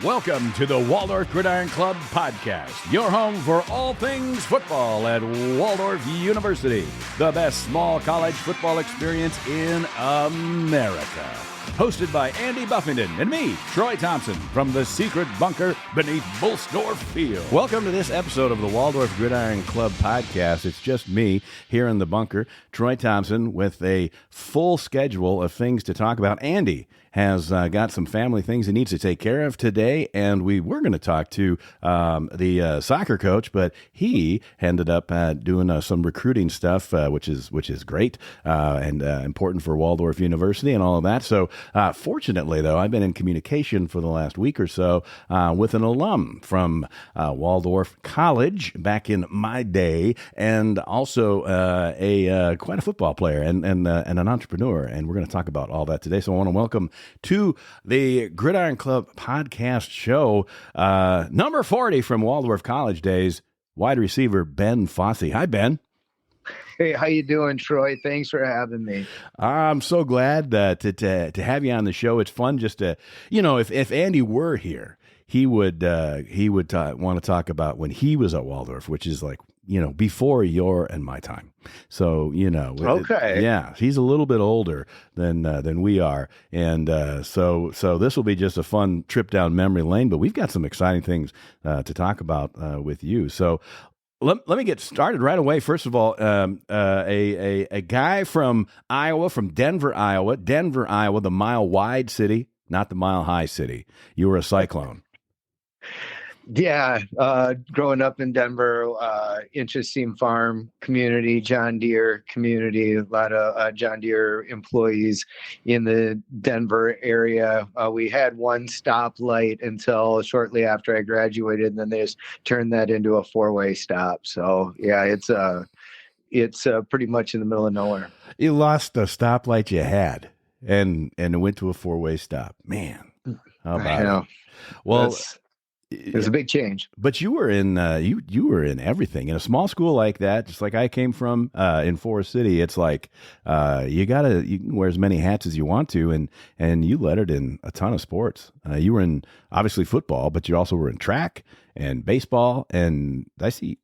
Welcome to the Waldorf Gridiron Club podcast, your home for all things football at Waldorf University, the best small college football experience in America. Hosted by Andy Buffington and me, Troy Thompson, from the secret bunker beneath Bullsdorf Field. Welcome to this episode of the Waldorf Gridiron Club podcast. It's just me here in the bunker, Troy Thompson, with a full schedule of things to talk about. Andy has got some family things he needs to take care of today, and we were going to talk to the soccer coach, but he ended up doing some recruiting stuff, which is great and important for Waldorf University and all of that. So fortunately, though, I've been in communication for the last week or so with an alum from Waldorf College back in my day, and also quite a football player and an entrepreneur, and we're going to talk about all that today. So I want to welcome to the Gridiron Club podcast show, number 40 from Waldorf College days, wide receiver Ben Fossey. Hi, Ben. Hey, how you doing, Troy? Thanks for having me. I'm so glad to have you on the show. It's fun just to, if Andy were here, he would want to talk about when he was at Waldorf, which is like, before your and my time. So, okay. Yeah, he's a little bit older than we are. And so this will be just a fun trip down memory lane, but we've got some exciting things to talk about with you. So let me get started right away. First of all, a guy from Iowa, from Denver, Iowa, the mile wide city, not the mile high city. You were a Cyclone. Yeah, growing up in Denver, interesting farm community, John Deere community, a lot of John Deere employees in the Denver area. We had one stoplight until shortly after I graduated, and then they just turned that into a four-way stop. So, yeah, it's pretty much in the middle of nowhere. You lost the stoplight you had and went to a four-way stop. Man, how about it? Well, it was a big change. But you were in you were in everything. In a small school like that, just like I came from in Forest City, it's like you can wear as many hats as you want to, and you lettered in a ton of sports. You were in obviously football, but you also were in track and baseball, and I see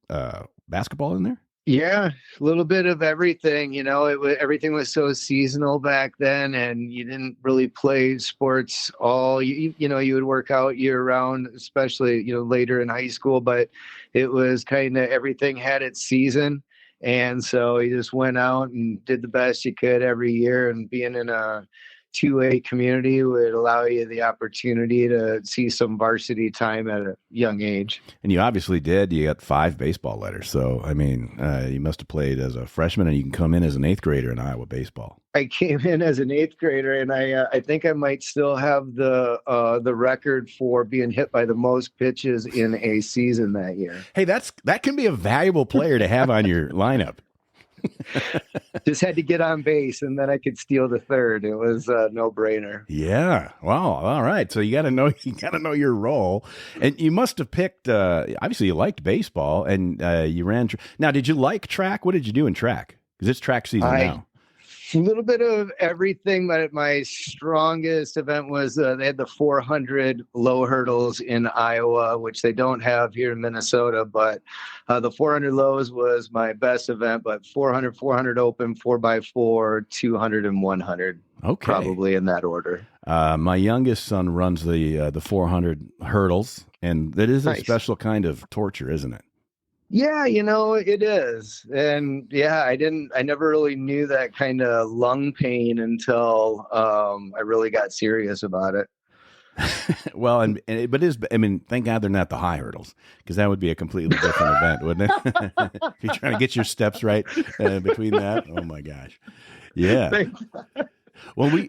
basketball in there. Yeah, a little bit of everything. Everything was so seasonal back then, and you didn't really play sports all. You would work out year round, especially later in high school. But it was kind of everything had its season, and so you just went out and did the best you could every year. And being in a 2A community would allow you the opportunity to see some varsity time at a young age. And you obviously did. You got 5 baseball letters. So, I mean, you must have played as a freshman, and you can come in as an 8th grader in Iowa baseball. I came in as an 8th grader, and I think I might still have the record for being hit by the most pitches in a season that year. Hey, that can be a valuable player to have on your lineup. Just had to get on base, and then I could steal the third. It was a no-brainer. Yeah. Wow. All right. So you got to know your role, and you must have picked. Obviously, you liked baseball, and you ran. Now, did you like track? What did you do in track? Because it's track season now. A little bit of everything, but my strongest event was they had the 400 low hurdles in Iowa, which they don't have here in Minnesota. But the 400 lows was my best event. But 400 open, 4x4, 200, and 100. Okay, probably in that order. My youngest son runs the 400 hurdles, and that is a special kind of torture, isn't it? Yeah, it is. And yeah, I never really knew that kind of lung pain until I really got serious about it. Well, thank God they're not the high hurdles, because that would be a completely different event, wouldn't it? If you're trying to get your steps right between that. Oh my gosh. Yeah. Well,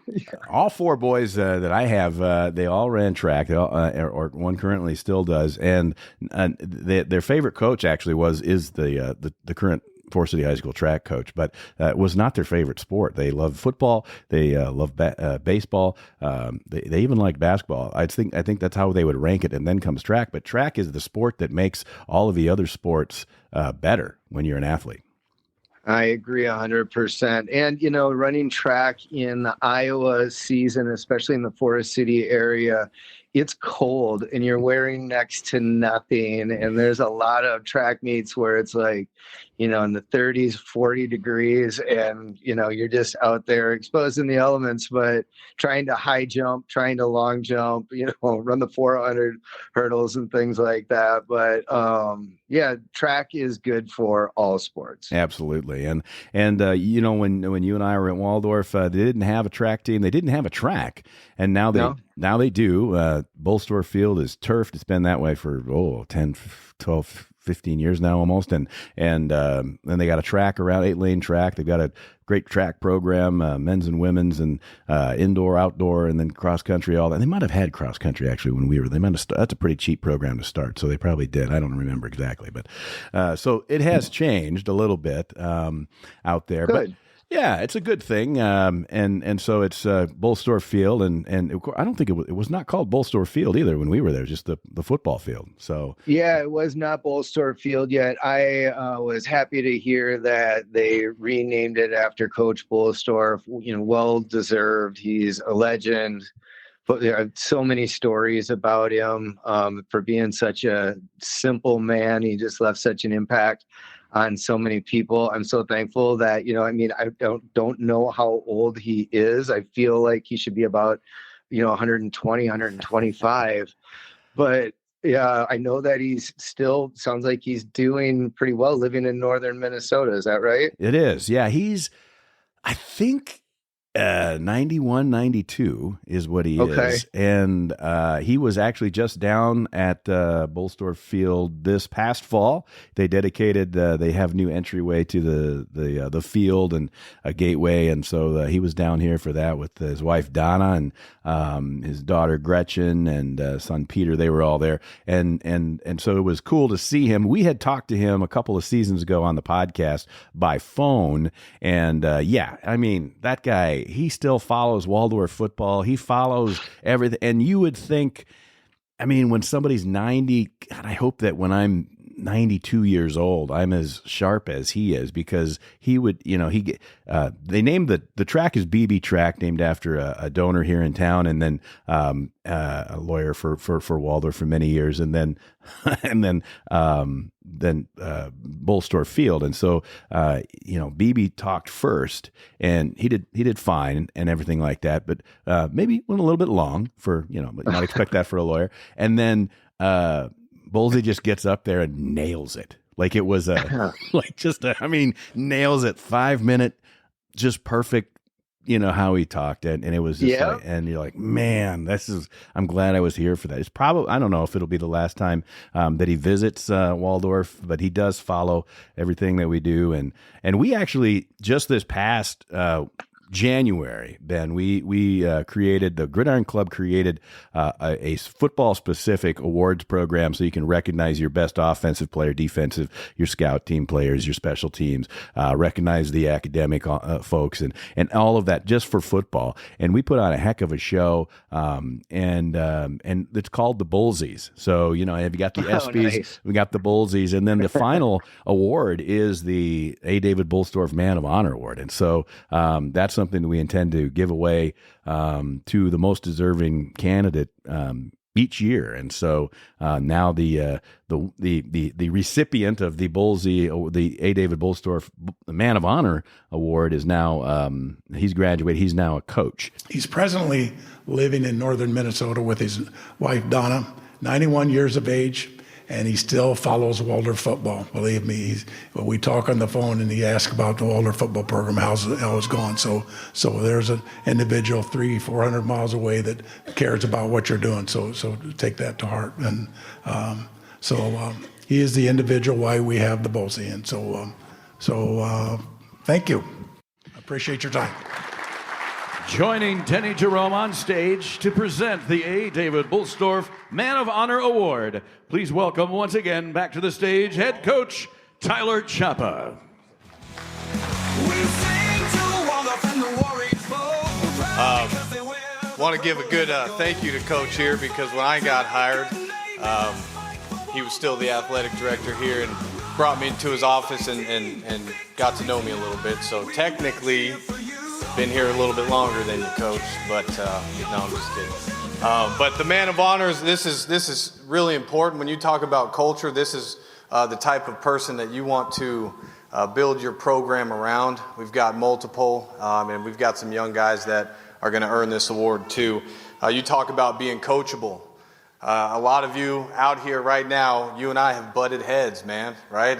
all 4 boys that I have, they all ran track, or one currently still does, and their favorite coach actually is the current Forest City High School track coach, but it was not their favorite sport. They love football, they love baseball, they even like basketball. I think that's how they would rank it, and then comes track. But track is the sport that makes all of the other sports better when you're an athlete. I agree 100%. And, running track in the Iowa season, especially in the Forest City area, it's cold and you're wearing next to nothing. And there's a lot of track meets where it's like, in the 30s, 40 degrees, and, you're just out there exposed in the elements, but trying to high jump, trying to long jump, run the 400 hurdles and things like that. But yeah, track is good for all sports. Absolutely. And when you and I were at Waldorf, they didn't have a track team. They didn't have a track. And now they do. Bolstorff Field is turfed. It's been that way for 10, 12, 15 years now almost. And then they got a track around, 8-lane track. They've got a great track program, men's and women's, and indoor, outdoor, and then cross country, all that. And they might have had cross country actually when we were. They might have. That's a pretty cheap program to start, so they probably did. I don't remember exactly, but so it has changed a little bit out there. Good. But yeah, it's a good thing, and so it's Bolstorff Field, and I don't think it was not called Bolstorff Field either when we were there, just the football field. So yeah, it was not Bolstorff Field yet. I was happy to hear that they renamed it after Coach Bolstorff. Well deserved. He's a legend. But there are so many stories about him for being such a simple man. He just left such an impact on so many people. I'm so thankful that, I don't know how old he is. I feel like he should be about, 120, 125. But yeah, I know that he's still sounds like he's doing pretty well living in northern Minnesota. Is that right? it is. Yeah, I think 91, 92 is what he is. And he was actually just down at Bolstorff Field this past fall. They dedicated, they have new entryway to the field and a gateway. And so he was down here for that with his wife, Donna, and his daughter, Gretchen, and son, Peter. They were all there. And so it was cool to see him. We had talked to him a couple of seasons ago on the podcast by phone. And yeah, I mean, that guy, he still follows Waldorf football. He follows everything. And you would think, I mean, when somebody's 90, God, I hope that when I'm 92 years old, I'm as sharp as he is, because he would, they named the track is BB Track, named after a donor here in town, and then a lawyer for Waldorf for many years, and then Bolstorff Field. And so BB talked first, and he did fine and everything like that, but maybe went a little bit long for, but you might expect that for a lawyer. And then Bolsey just gets up there and nails it. Like it was nails it. 5-minute, just perfect, how he talked. And it was just like, and you're like, man, I'm glad I was here for that. It's probably, I don't know if it'll be the last time that he visits Waldorf, but he does follow everything that we do. And we actually, just this past January, Ben, we created, the Gridiron Club created a football specific awards program, so you can recognize your best offensive player, defensive, your scout team players, your special teams, recognize the academic folks, and all of that just for football. And we put on a heck of a show, and it's called the Bullsies. So have you got the ESPYs? Nice. We got the Bullsies, and then the final award is the A. David Bolstorff Man of Honor Award. And so that's something that we intend to give away to the most deserving candidate each year. And so now the recipient of the Bullsey, the A. David Bolstorff Man of Honor Award, is now he's graduated. He's now a coach. He's presently living in northern Minnesota with his wife Donna, 91 years of age. And he still follows Waldorf football. Believe me, we talk on the phone and he asks about the Waldorf football program, how it's going. So there's an individual 300-400 miles away that cares about what you're doing. So take that to heart. And he is the individual why we have the Bullsey. And so thank you. I appreciate your time. Joining Denny Jerome on stage to present the A. David Bolstorff Man of Honor Award, please welcome once again back to the stage head coach Tyler Chapa. Want to give a good thank you to Coach here, because when I got hired, he was still the athletic director here and brought me into his office and got to know me a little bit. So technically, been here a little bit longer than you, Coach, but no, I'm just kidding. But the man of honors, this is really important. When you talk about culture, this is the type of person that you want to build your program around. We've got multiple, and we've got some young guys that are going to earn this award too. You talk about being coachable. A lot of you out here right now, you and I have butted heads, man, right?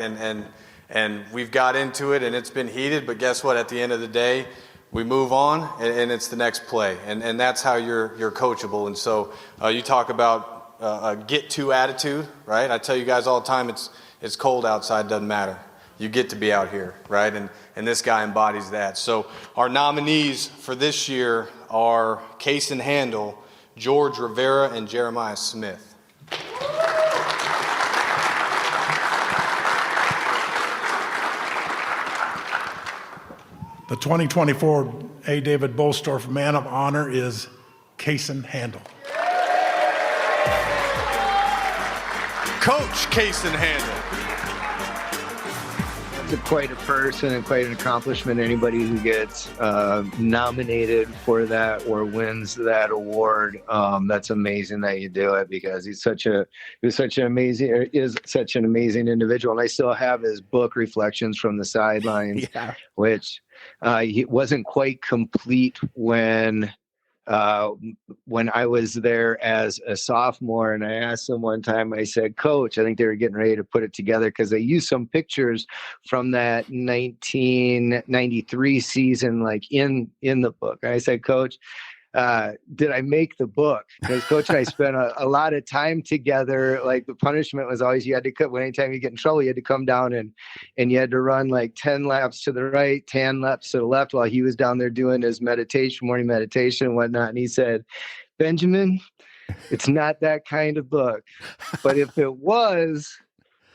And we've got into it, and it's been heated, but guess what? At the end of the day, we move on, and it's the next play. And that's how you're coachable. And so you talk about a get-to attitude, right? I tell you guys all the time, it's cold outside, doesn't matter. You get to be out here, right? And this guy embodies that. So our nominees for this year are Kaysen Handel, George Rivera, and Jeremiah Smith. The 2024 A. David Bolstorff Man of Honor is Kaysen Handel. Coach Kaysen Handel. Quite a person and quite an accomplishment. Anybody who gets nominated for that or wins that award, that's amazing that you do it, because is such an amazing individual. And I still have his book, Reflections from the Sidelines, which he wasn't quite complete when I was there as a sophomore. And I asked him one time, I said, Coach, I think they were getting ready to put it together because they used some pictures from that 1993 season, like in the book. And I said, Coach, did I make the book? Because Coach and I spent a lot of time together. Like, the punishment was always you had to come, anytime you get in trouble, you had to come down and you had to run like 10 laps to the right, 10 laps to the left, while he was down there doing his meditation, morning meditation and whatnot. And he said, Benjamin, it's not that kind of book. But if it was,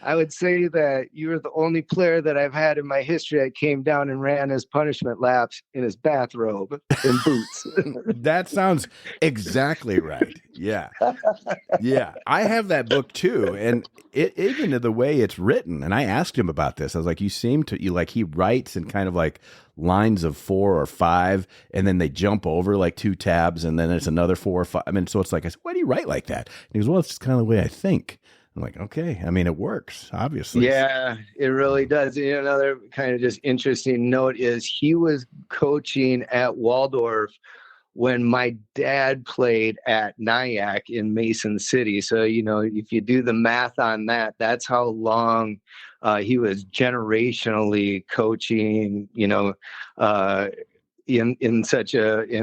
I would say that you were the only player that I've had in my history that came down and ran his punishment laps in his bathrobe and boots. That sounds exactly right. Yeah. Yeah. I have that book too. And even to the way it's written. And I asked him about this. I was like, he writes in kind of like lines of 4 or 5, and then they jump over like 2 tabs, and then it's another 4 or 5. I mean, so it's like, I said, why do you write like that? And he goes, well, it's just kind of the way I think. I'm like, okay. I mean, it works, obviously. Yeah, it really does. Another kind of just interesting note is he was coaching at Waldorf when my dad played at Nyack in Mason City. So, if you do the math on that, that's how long he was generationally coaching, in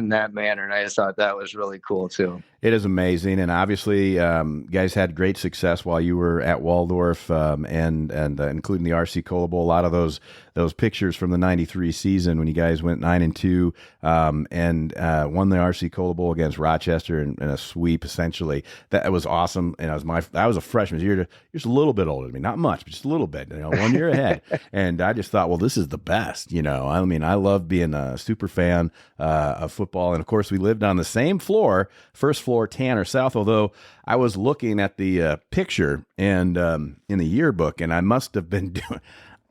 that manner. And I just thought that was really cool too. It is amazing, and obviously, guys had great success while you were at Waldorf, and including the RC Cola Bowl. A lot of those pictures from the '93 season when you guys went 9-2 and won the RC Cola Bowl against Rochester in a sweep. Essentially, that was awesome. And I was a freshman. You're just a little bit older than me, not much, but just a little bit. 1 year ahead. And I just thought, well, this is the best. I mean, I love being a super fan of football, and of course, we lived on the same floor, first floor, Tanner South, although I was looking at the picture and in the yearbook, and I must have been doing,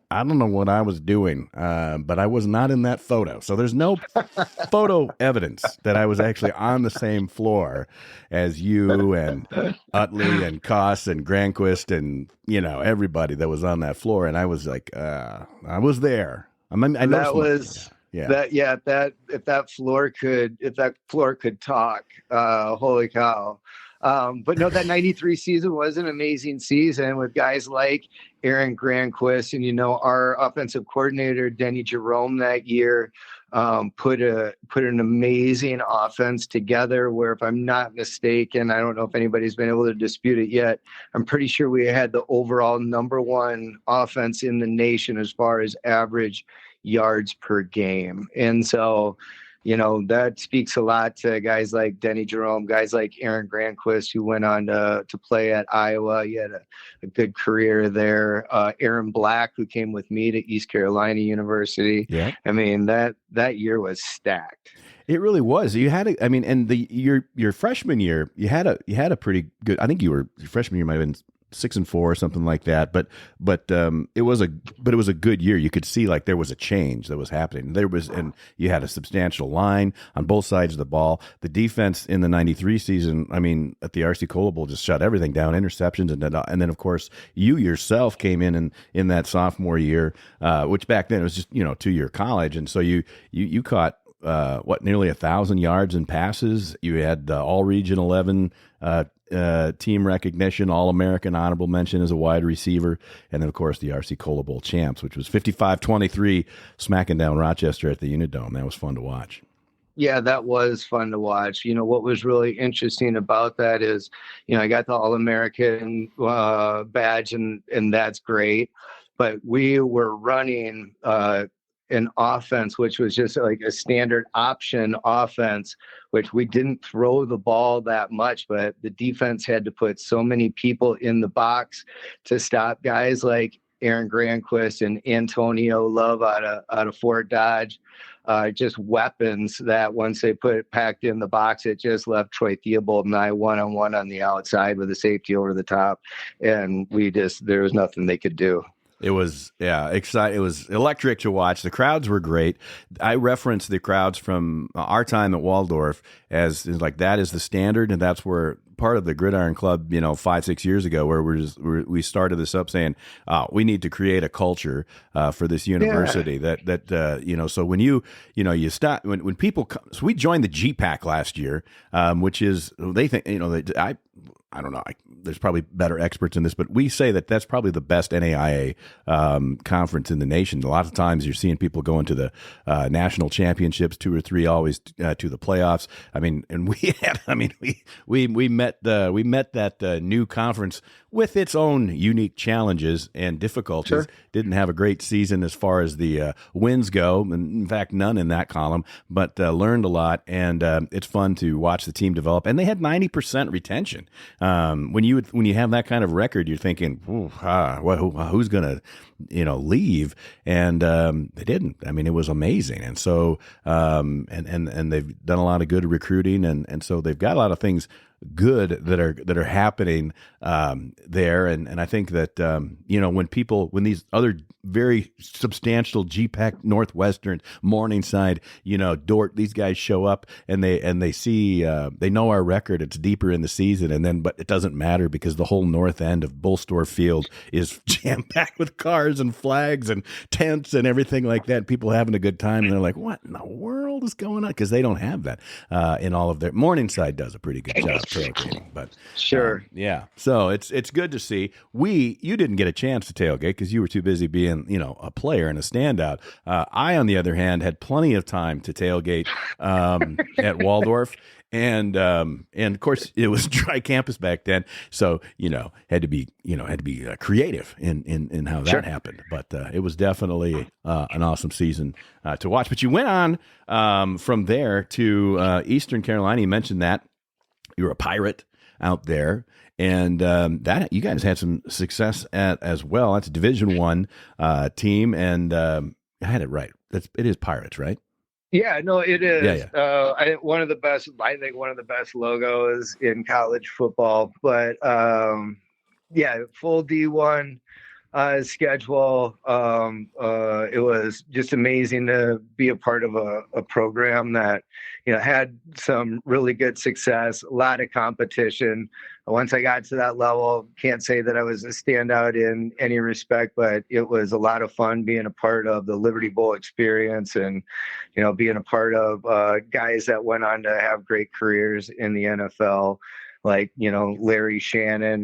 I don't know what I was doing, but I was not in that photo. So there's no photo evidence that I was actually on the same floor as you and Utley and Koss and Granquist and, everybody that was on that floor. And I was like, I was there. I know that was... Yeah. If that floor could talk, holy cow. But no, that 93 season was an amazing season with guys like Aaron Granquist and, our offensive coordinator, Denny Jerome, that year, put an amazing offense together where, if I'm not mistaken, I don't know if anybody's been able to dispute it yet, I'm pretty sure we had the overall #1 offense in the nation as far as average yards per game. And so, that speaks a lot to guys like Denny Jerome, guys like Aaron Granquist, who went on to play at Iowa. He had a good career there. Aaron Black, who came with me to East Carolina University. Yeah. I mean, that year was stacked. It really was. You had your freshman year, you had a pretty good, I think your freshman year might have been 6-4 or something like that. But it was a good year. You could see like there was a change that was happening. And you had a substantial line on both sides of the ball. The defense in the '93 season, I mean, at the RC Cola Bowl, just shut everything down, interceptions, and then of course you yourself came in that sophomore year, which back then it was just 2-year college, and so you caught nearly 1,000 yards in passes. You had all-region 11 team recognition, All-American honorable mention as a wide receiver, and then, of course, the RC Cola Bowl champs, which was 55-23, smacking down Rochester at the Unidome. That was fun to watch. Yeah, that was fun to watch. What was really interesting about that is, I got the All-American badge, and that's great. But we were running an offense, which was just like a standard option offense, which we didn't throw the ball that much, but the defense had to put so many people in the box to stop guys like Aaron Granquist and Antonio Love out of Fort Dodge. Just weapons that once they put it packed in the box, it just left Troy Theobald and I one-on-one on the outside with a safety over the top. And there was nothing they could do. It was, exciting. It was electric to watch. The crowds were great. I referenced the crowds from our time at Waldorf as like that is the standard, and that's where part of the Gridiron Club, 5-6 years ago, where we started this up saying we need to create a culture for this university So when you stop when people come, so we joined the GPAC last year, which is they think I don't know. There's probably better experts in this, but we say that that's probably the best NAIA conference in the nation. A lot of times you're seeing people going to the national championships, 2 or 3, always to the playoffs. I mean, and we met that new conference with its own unique challenges and difficulties. Sure. Didn't have a great season as far as the wins go, and in fact, none in that column, but learned a lot, and it's fun to watch the team develop. And they had 90% retention. When you have that kind of record, you're thinking, who's going to leave? And they didn't. I mean, it was amazing. And so and they've done a lot of good recruiting, and so they've got a lot of things good that are happening there, and I think that when these other very substantial GPAC Northwestern, Morningside, Dort, these guys show up and they see they know our record, it's deeper in the season, but it doesn't matter because the whole north end of Bullstore Field is jam-packed with cars and flags and tents and everything like that, people having a good time, and they're like, what in the world is going on? Because they don't have that in all of their. Morningside does a pretty good job tailgating, but sure, so it's good to see. You didn't get a chance to tailgate because you were too busy being a player and a standout. I, on the other hand, had plenty of time to tailgate at Waldorf, and of course it was dry campus back then, so had to be creative in how that happened. But it was definitely an awesome season to watch. But you went on from there to Eastern Carolina. You mentioned that you were a Pirate out there, and that you guys had some success at as well. That's a Division I team, and I had it right. It is Pirates, right? Yeah, no, it is. Yeah. I think one of the best logos in college football. But full D1 schedule. It was just amazing to be a part of a program that had some really good success, a lot of competition. Once I got to that level, can't say that I was a standout in any respect, but it was a lot of fun being a part of the Liberty Bowl experience, and being a part of guys that went on to have great careers in the NFL. Like, Larry Shannon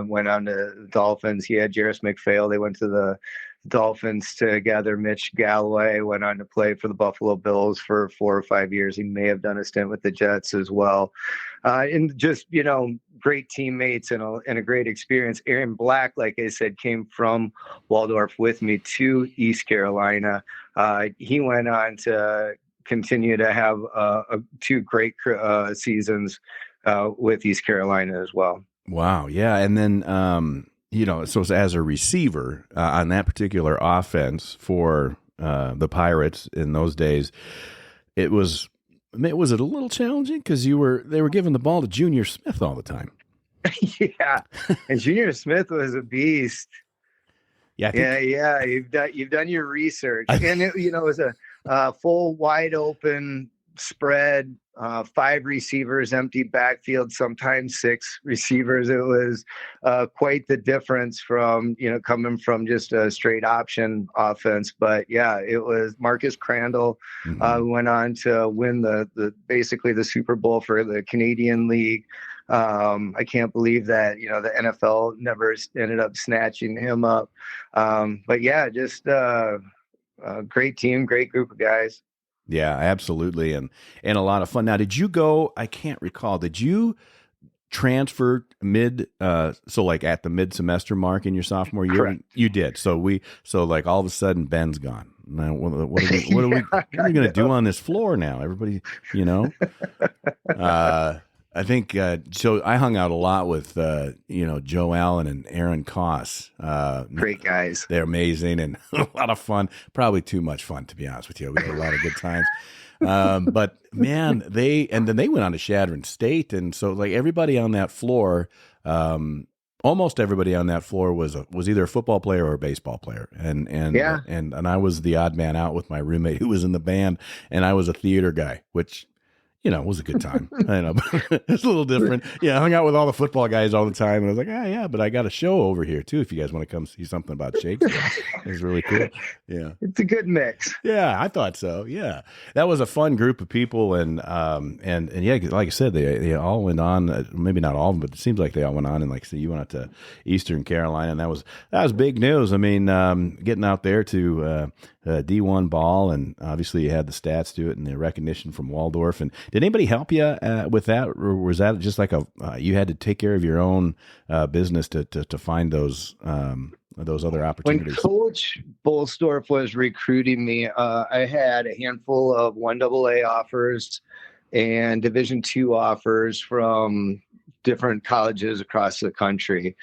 went on to the Dolphins. He had Jarris McPhail. They went to the Dolphins together. Mitch Galloway went on to play for the Buffalo Bills for 4 or 5 years. He may have done a stint with the Jets as well. And just, great teammates and a great experience. Aaron Black, like I said, came from Waldorf with me to East Carolina. He went on to continue to have 2 great seasons with East Carolina as well. Wow. Yeah. And then, so as a receiver on that particular offense for the Pirates in those days, was it a little challenging because they were giving the ball to Junior Smith all the time? Yeah. And Junior Smith was a beast. Yeah. Yeah. You've done your research, and it was a full wide open spread, 5 receivers, empty backfield, sometimes 6 receivers. It was quite the difference from, coming from just a straight option offense. But yeah, it was Marcus Crandall went on to win basically the Super Bowl for the Canadian League. I can't believe that, the NFL never ended up snatching him up. But yeah, just a great team, great group of guys. Yeah, absolutely. And a lot of fun. Now, did you go, I can't recall, did you transfer so like at the mid-semester mark in your sophomore year? Correct. You did. So like all of a sudden Ben's gone. Now, what are we going to do on this floor now? Everybody, I think so. I hung out a lot with Joe Allen and Aaron Koss. Great guys. They're amazing and a lot of fun. Probably too much fun, to be honest with you. We had a lot of good times. But man, they went on to Shadron State, and so like everybody on that floor, almost everybody on that floor was either a football player or a baseball player, and I was the odd man out with my roommate who was in the band, and I was a theater guy, which. It was a good time. I know, but it's a little different. Yeah, I hung out with all the football guys all the time, and I was like, yeah, but I got a show over here too. If you guys want to come see something about Shakespeare, it was really cool. Yeah, it's a good mix. Yeah, I thought so. Yeah, that was a fun group of people, and yeah, like I said, they all went on. Maybe not all of them, but it seems like they all went on. And like I said, you went out to Eastern Carolina, and that was big news. I mean, getting out there to D1 ball, and obviously you had the stats to it and the recognition from Waldorf. And did anybody help you with that, or was that just like you had to take care of your own business to find those other opportunities? When Coach Bolstorff was recruiting me, I had a handful of 1AA offers and Division II offers from different colleges across the country.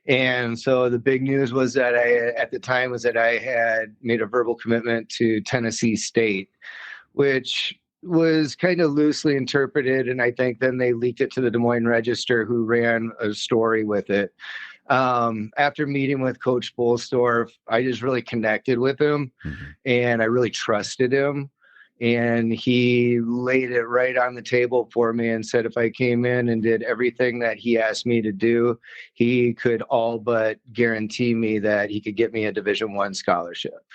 And so the big news was that I had made a verbal commitment to Tennessee State, which was kind of loosely interpreted. And I think then they leaked it to the Des Moines Register, who ran a story with it. After meeting with Coach Bolstorff, I just really connected with him, and I really trusted him. And he laid it right on the table for me and said if I came in and did everything that he asked me to do, he could all but guarantee me that he could get me a Division I scholarship.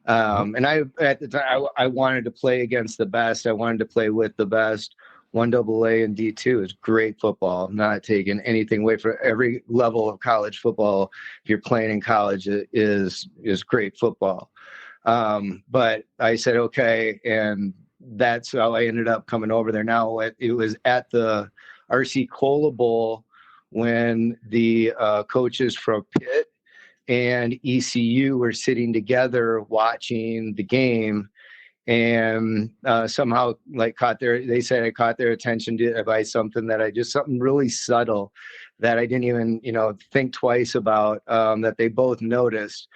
And at the time, I wanted to play against the best. I wanted to play with the best. 1AA and D2 is great football. I'm not taking anything away from every level of college football. If you're playing in college, it is great football. But I said, okay. And that's how I ended up coming over there. Now it was at the RC Cola Bowl when the coaches from Pitt and ECU were sitting together watching the game, and somehow I caught their attention by something really subtle that I didn't even, think twice about, that they both noticed.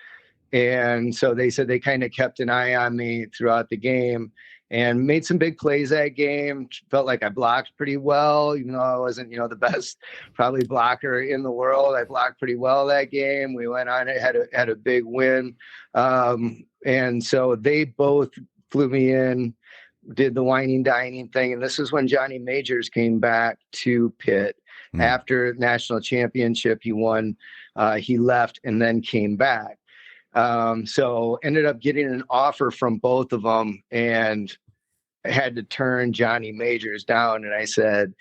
And so they said they kind of kept an eye on me throughout the game and made some big plays that game. Felt like I blocked pretty well, even though I wasn't, the best probably blocker in the world. I blocked pretty well that game. We went on, had a big win. And so they both flew me in, did the whining dining thing. And this is when Johnny Majors came back to Pitt after national championship. He won, he left and then came back. So ended up getting an offer from both of them and had to turn Johnny Majors down. And I said,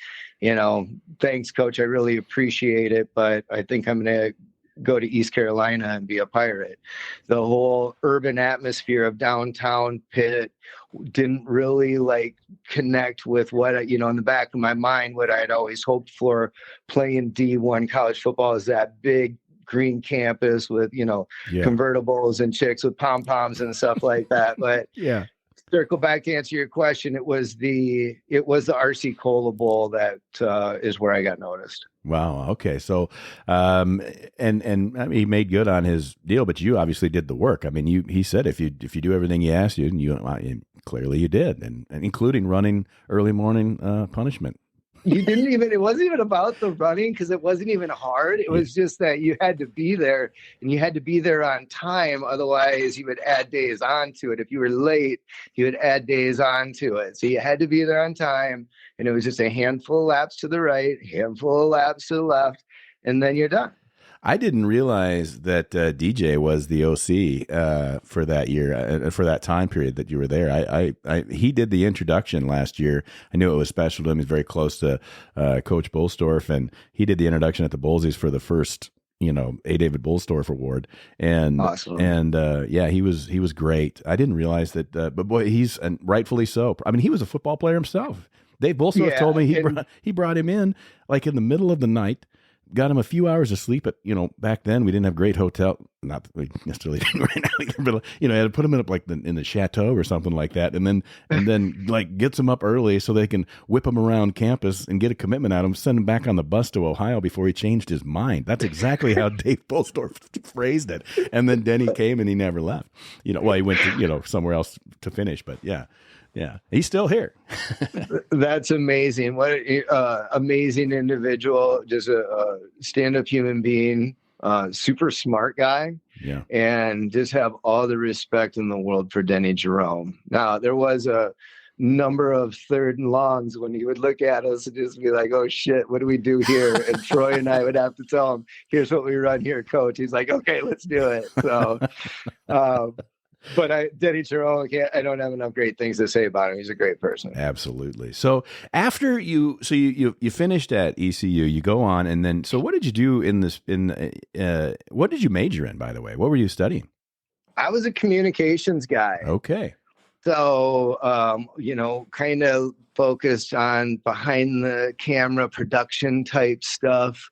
thanks, Coach. I really appreciate it, but I think I'm going to go to East Carolina and be a Pirate. The whole urban atmosphere of downtown Pitt didn't really connect with what, in the back of my mind, what I had always hoped for playing D1 college football is that big green campus with, convertibles and chicks with pom-poms and stuff like that. But yeah, circle back to answer your question. It was the RC Cola Bowl that is where I got noticed. Wow. Okay. So, and I mean, he made good on his deal, but you obviously did the work. I mean, he said, if you do everything he asked you, and clearly you did, and including running early morning punishment. it wasn't even about the running because it wasn't even hard. It was just that you had to be there and you had to be there on time. Otherwise you would add days onto it. If you were late, you would add days onto it. So you had to be there on time. And it was just a handful of laps to the right, handful of laps to the left, and then you're done. I didn't realize that DJ was the OC for that year, for that time period that you were there. He did the introduction last year. I knew it was special to him. He's very close to Coach Bullstorff, and he did the introduction at the Bullsies for the first, A. David Bullstorff Award. And awesome. And yeah, he was great. I didn't realize that, but boy, and rightfully so. I mean, he was a football player himself. Dave Bullstorff told me he brought him in like in the middle of the night. Got him a few hours of sleep at, back then we didn't have great hotel. Not that we necessarily didn't right now either, but, had to put him in up like in the chateau or something like that. And then like gets him up early so they can whip him around campus and get a commitment out of him, send him back on the bus to Ohio before he changed his mind. That's exactly how Dave Bullstorff phrased it. And then Denny came and he never left, he went to, somewhere else to finish, but yeah. Yeah, he's still here. That's amazing. What amazing individual, just a stand-up human being, super smart guy. Yeah. And just have all the respect in the world for Denny Jerome. Now, there was a number of third and longs when he would look at us and just be like, oh shit, what do we do here? And Troy and I would have to tell him, here's what we run here, coach. He's like, okay, let's do it. So, but Denny Jerome, I don't have enough great things to say about him. He's a great person. Absolutely. So after you finished at ECU, you go on, and then so what did you do what did you major in, by the way? What were you studying? I was a communications guy. Okay. So kind of focused on behind the camera production type stuff.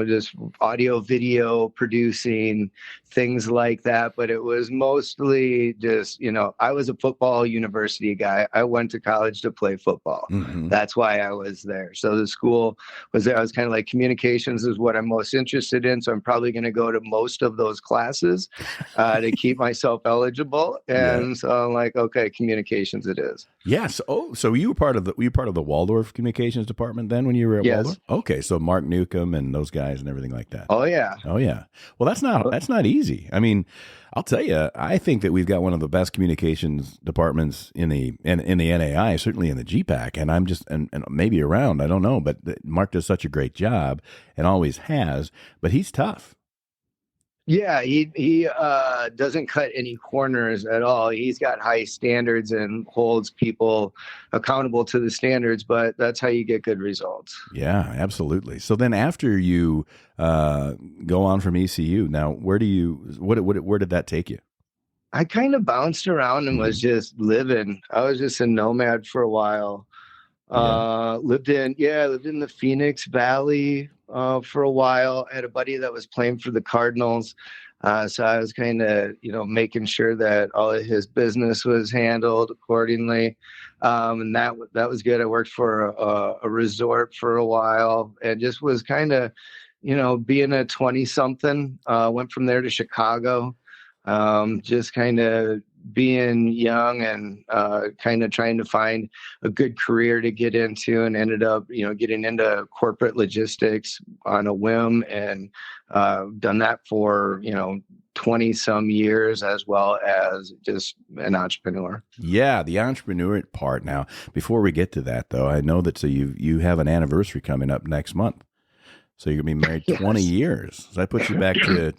Just audio, video producing, things like that. But it was mostly just, I was a football university guy. I went to college to play football. Mm-hmm. That's why I was there. So the school was there. I was kind of like, communications is what I'm most interested in. So I'm probably going to go to most of those classes to keep myself eligible. And so I'm like, okay, communications it is. Yes. So you were part of the Waldorf communications department then when you were at Waldorf? Okay. So Mark Newcomb and those guys and everything like that. Oh yeah. Well, that's not easy. I mean, I'll tell you, I think that we've got one of the best communications departments in the NAI, certainly in the GPAC, and I'm just and maybe around, I don't know, but Mark does such a great job and always has, but he's tough. Yeah, he doesn't cut any corners at all. He's got high standards and holds people accountable to the standards, but that's how you get good results. Yeah, absolutely. So then after you go on from ECU, now where did that take you? I kind of bounced around and was just living. I was just a nomad for a while. Lived in the Phoenix Valley for a while. I had a buddy that was playing for the Cardinals. So I was kind of, making sure that all of his business was handled accordingly. And that was good. I worked for a resort for a while and just was kind of, being a 20-something, went from there to Chicago, just kind of being young and kind of trying to find a good career to get into, and ended up, getting into corporate logistics on a whim, and done that for, 20 some years, as well as just an entrepreneur. Yeah, the entrepreneur part. Now, before we get to that though, I know that you have an anniversary coming up next month. So you're gonna be married 20 years. So that puts you back to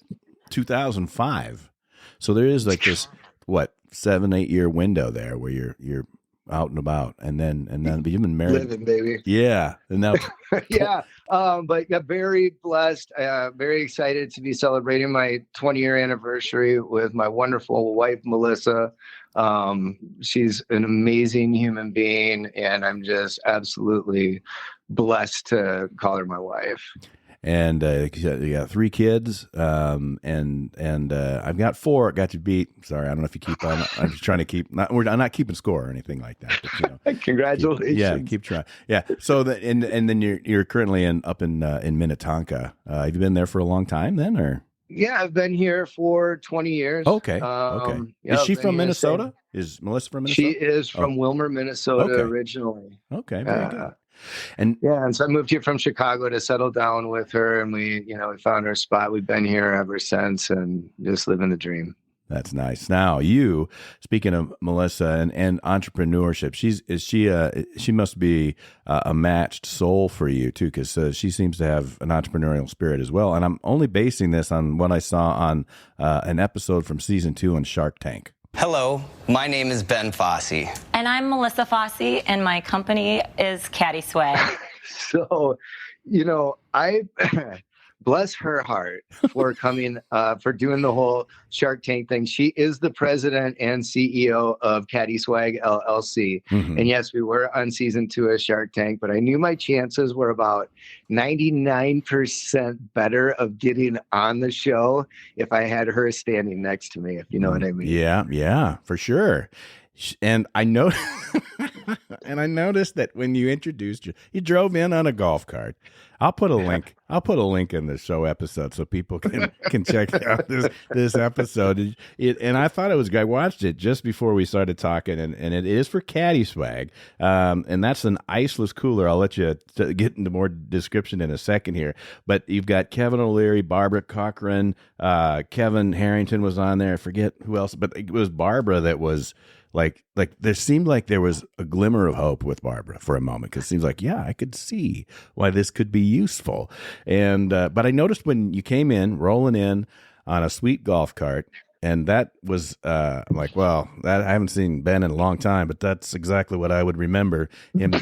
2005. So there is like this 7-8 year window there where you're out and about, and then but you've been married, living, baby. Yeah, and now but got very blessed, very excited to be celebrating my 20-year anniversary with my wonderful wife Melissa. She's an amazing human being, and I'm just absolutely blessed to call her my wife. And you got 3 kids, and I've got 4. Got you beat. Sorry, I don't know if you keep on. I'm just trying to keep. I'm not keeping score or anything like that. But, congratulations. Keep trying. Yeah. So and then you're currently up in Minnetonka. Have you been there for a long time then, or? Yeah, I've been here for 20 years. Okay. Okay. Yeah, Is I've she been from here Minnesota? Is Melissa from She Minnesota? is from Wilmer, Minnesota Okay. originally. Okay. Very good. And Yeah, and so I moved here from Chicago to settle down with her, and we found our spot. We've been here ever since, and just living the dream. that's nice. Now, you, speaking of Melissa and entrepreneurship, she must be a matched soul for you too, because she seems to have an entrepreneurial spirit as well. And I'm only basing this on what I saw on an episode from season 2 on Shark Tank. Hello, my name is Ben Fossey. And I'm Melissa Fossey, and my company is Caddy Swag. So, I bless her heart for coming, for doing the whole Shark Tank thing. She is the president and CEO of Caddy Swag LLC. Mm-hmm. And yes, we were on season 2 of Shark Tank, but I knew my chances were about 99% better of getting on the show if I had her standing next to me, if you know what I mean. Yeah, for sure. And I know, and I noticed that when you introduced you drove in on a golf cart. I'll put a link. I'll put a link in the show episode so people can check out this episode. And I thought it was good. I watched it just before we started talking, and it is for Caddy Swag, and that's an iceless cooler. I'll let you get into more description in a second here. But you've got Kevin O'Leary, Barbara Cochran, Kevin Harrington was on there. I forget who else, but it was Barbara that was. Like there seemed like there was a glimmer of hope with Barbara for a moment, because it seems like, yeah, I could see why this could be useful. And but I noticed when you came in, rolling in on a sweet golf cart, and that was I'm like, well, that I haven't seen Ben in a long time, but that's exactly what I would remember him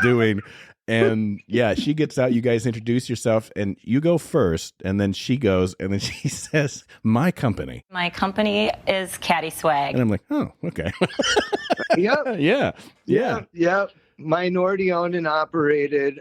doing. And yeah, she gets out, you guys introduce yourself, and you go first, and then she goes, and then she says, my company. My company is Caddy Swag. And I'm like, oh, okay. Yep. Yeah. Minority owned and operated.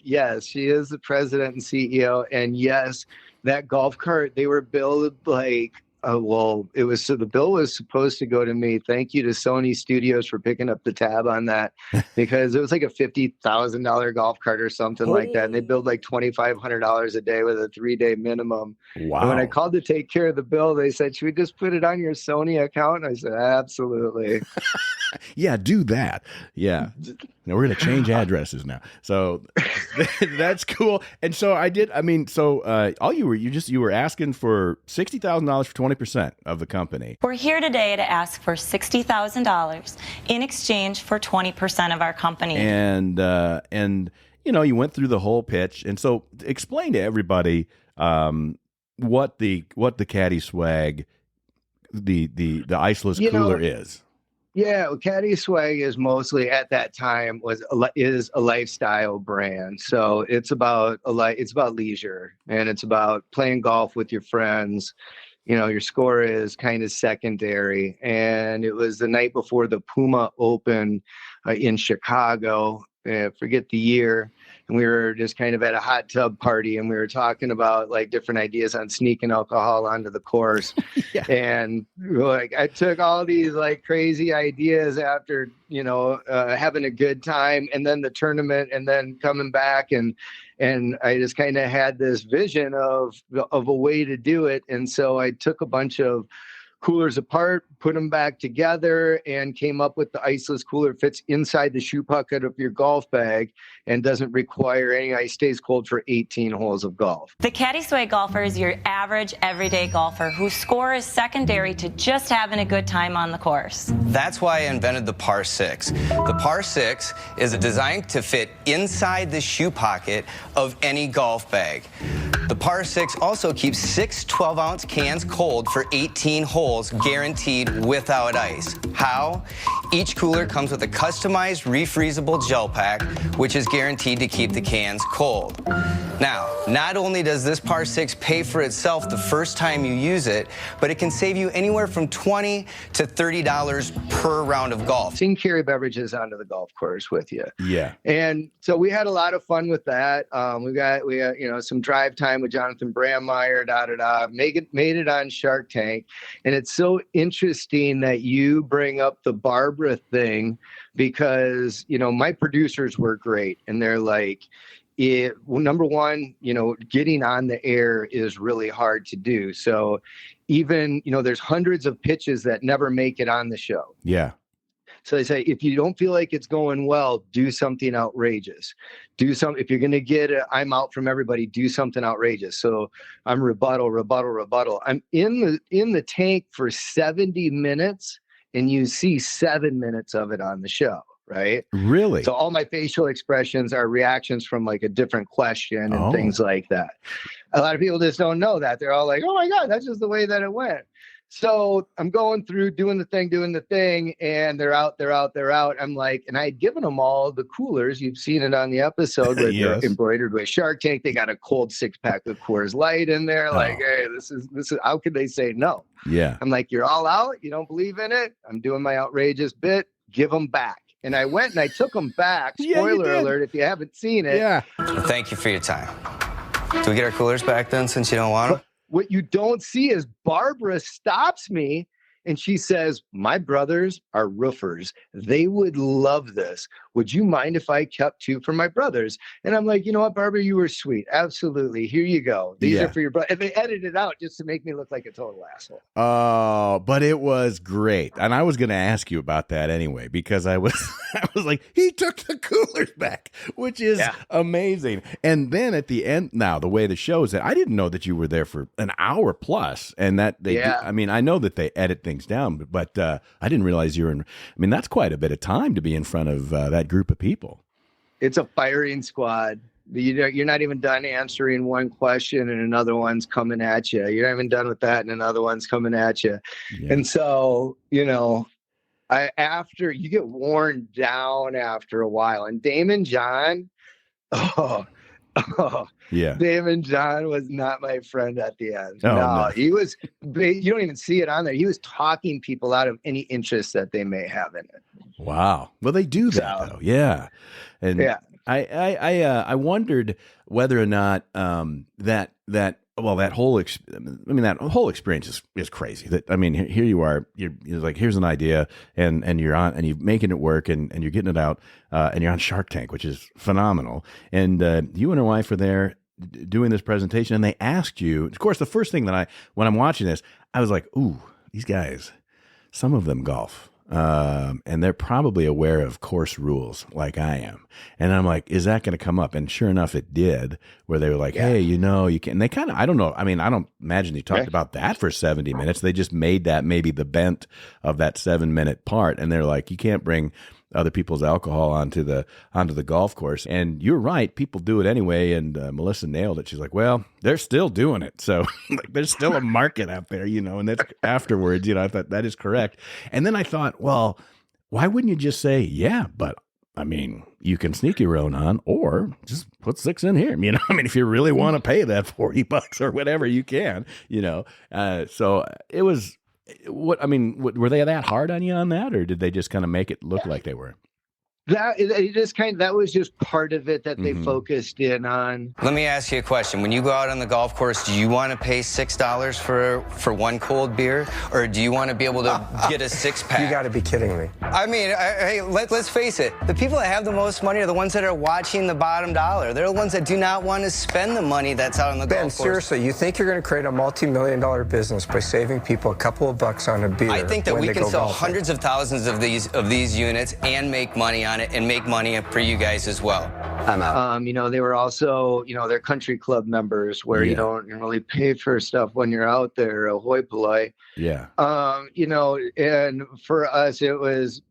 Yes, she is the president and CEO. And yes, that golf cart, they were billed like, the bill was supposed to go to me. Thank you to Sony Studios for picking up the tab on that, because it was like a $50,000 golf cart or something like that. And they billed like $2,500 a day with a 3-day minimum. Wow. And when I called to take care of the bill, they said, should we just put it on your Sony account? And I said, absolutely. Yeah, do that. Yeah. Now we're going to change addresses now. So that's cool. And so all you were asking for $60,000 for 20% of the company. We're here today to ask for $60,000 in exchange for 20% of our company. And you went through the whole pitch. And so explain to everybody what the Caddy Swag, the iceless cooler is. Yeah, Caddy Swag is mostly, at that time, is a lifestyle brand. So it's about leisure, and it's about playing golf with your friends. Your score is kind of secondary. And it was the night before the Puma Open in Chicago. Forget the year. And we were just kind of at a hot tub party, and we were talking about like different ideas on sneaking alcohol onto the course. Yeah. And I took all these like crazy ideas after, having a good time, and then the tournament, and then coming back, and I just kind of had this vision of a way to do it. And so I took a bunch of coolers apart, put them back together, and came up with the iceless cooler. Fits inside the shoe pocket of your golf bag and doesn't require any ice, stays cold for 18 holes of golf. The Caddy Swag golfer is your average everyday golfer whose score is secondary to just having a good time on the course. That's why I invented the Par 6. The Par 6 is designed to fit inside the shoe pocket of any golf bag. The Par 6 also keeps 6 12-ounce cans cold for 18 holes, guaranteed without ice. How? Each cooler comes with a customized refreezable gel pack, which is guaranteed to keep the cans cold. Now, not only does this Par 6 pay for itself the first time you use it, but it can save you anywhere from $20 to $30 per round of golf. You can carry beverages onto the golf course with you. Yeah. And so we had a lot of fun with that. We got some drive time with Jonathan Brandmeier, made it on Shark Tank. And it's so interesting that you bring up the Barbara thing, because, my producers were great, and they're like, number one, getting on the air is really hard to do. So even, there's hundreds of pitches that never make it on the show. Yeah. So they say, if you don't feel like it's going well, do something outrageous. If you're going to get I'm out from everybody, do something outrageous. So I'm rebuttal. I'm in the tank for 70 minutes and you see 7 minutes of it on the show. Right. Really? So all my facial expressions are reactions from like a different question and things like that. A lot of people just don't know that. They're all like, oh my God, that's just the way that it went. So I'm going through doing the thing, and they're out. I'm like, and I had given them all the coolers. You've seen it on the episode where Yes. they're embroidered with Shark Tank. They got a cold 6-pack of Coors Light in there. Like, hey, this is, how could they say no? Yeah. I'm like, you're all out. You don't believe in it. I'm doing my outrageous bit. Give them back. And I went and I took them back. Spoiler alert, if you haven't seen it. Yeah. Well, thank you for your time. Do we get our coolers back then since you don't want them? What you don't see is Barbara stops me and she says, my brothers are roofers. They would love this. Would you mind if I kept 2 for my brothers? And I'm like, you know what, Barbara, you were sweet. Absolutely. Here you go. These are for your brother. And they edited it out just to make me look like a total asshole. Oh, but it was great. And I was going to ask you about that anyway, because I was like, he took the coolers back, which is amazing. And then at the end, now the way the show is that I didn't know that you were there for an hour plus, and that I mean, I know that they edit things down, but I didn't realize you were that's quite a bit of time to be in front of that group of people. It's a firing squad. You're not even done answering one question and another one's coming at you. You're not even done with that and another one's coming at you. Yeah. And so, after you get worn down after a while, and Damon John, Damon John was not my friend at the end. No, he was, you don't even see it on there. He was talking people out of any interest that they may have in it. Wow. Well, they do that though. Yeah. And I wondered whether or not that whole experience is crazy. That here you are, you're like, here's an idea, and you're on, and you're making it work, and you're getting it out, and you're on Shark Tank, which is phenomenal. And you and your wife are there doing this presentation, and they asked you. Of course, the first thing when I'm watching this, I was like, ooh, these guys, some of them golf. And they're probably aware of course rules like I am. And I'm like, is that going to come up? And sure enough, it did, where they were like, hey, you can, and they kind of, I don't know. I don't imagine they talked about that for 70 minutes. They just made that maybe the bent of that 7-minute part. And they're like, you can't bring other people's alcohol onto the golf course. And you're right. People do it anyway. And Melissa nailed it. She's like, well, they're still doing it. So there's still a market out there, and that's afterwards, I thought that is correct. And then I thought, well, why wouldn't you just say, yeah, but you can sneak your own on, or just put 6 in here. If you really want to pay that $40 or whatever, you can, so it was, were they that hard on you on that, or did they just kind of make it look like they were? That was just part of it that they focused in on. Let me ask you a question. When you go out on the golf course, do you want to pay $6 for one cold beer, or do you want to be able to get a 6-pack? You got to be kidding me. Hey, let's face it. The people that have the most money are the ones that are watching the bottom dollar. They're the ones that do not want to spend the money that's out on the golf course. Ben, seriously, you think you're going to create a multi-million-dollar business by saving people a couple of bucks on a beer? I think that we can sell golfing? hundreds of thousands of these units and make money on it, and make money for you guys as well. I'm out. They were also, they're country club members where you don't really pay for stuff when you're out there. Hoi polloi. Yeah. And for us, it was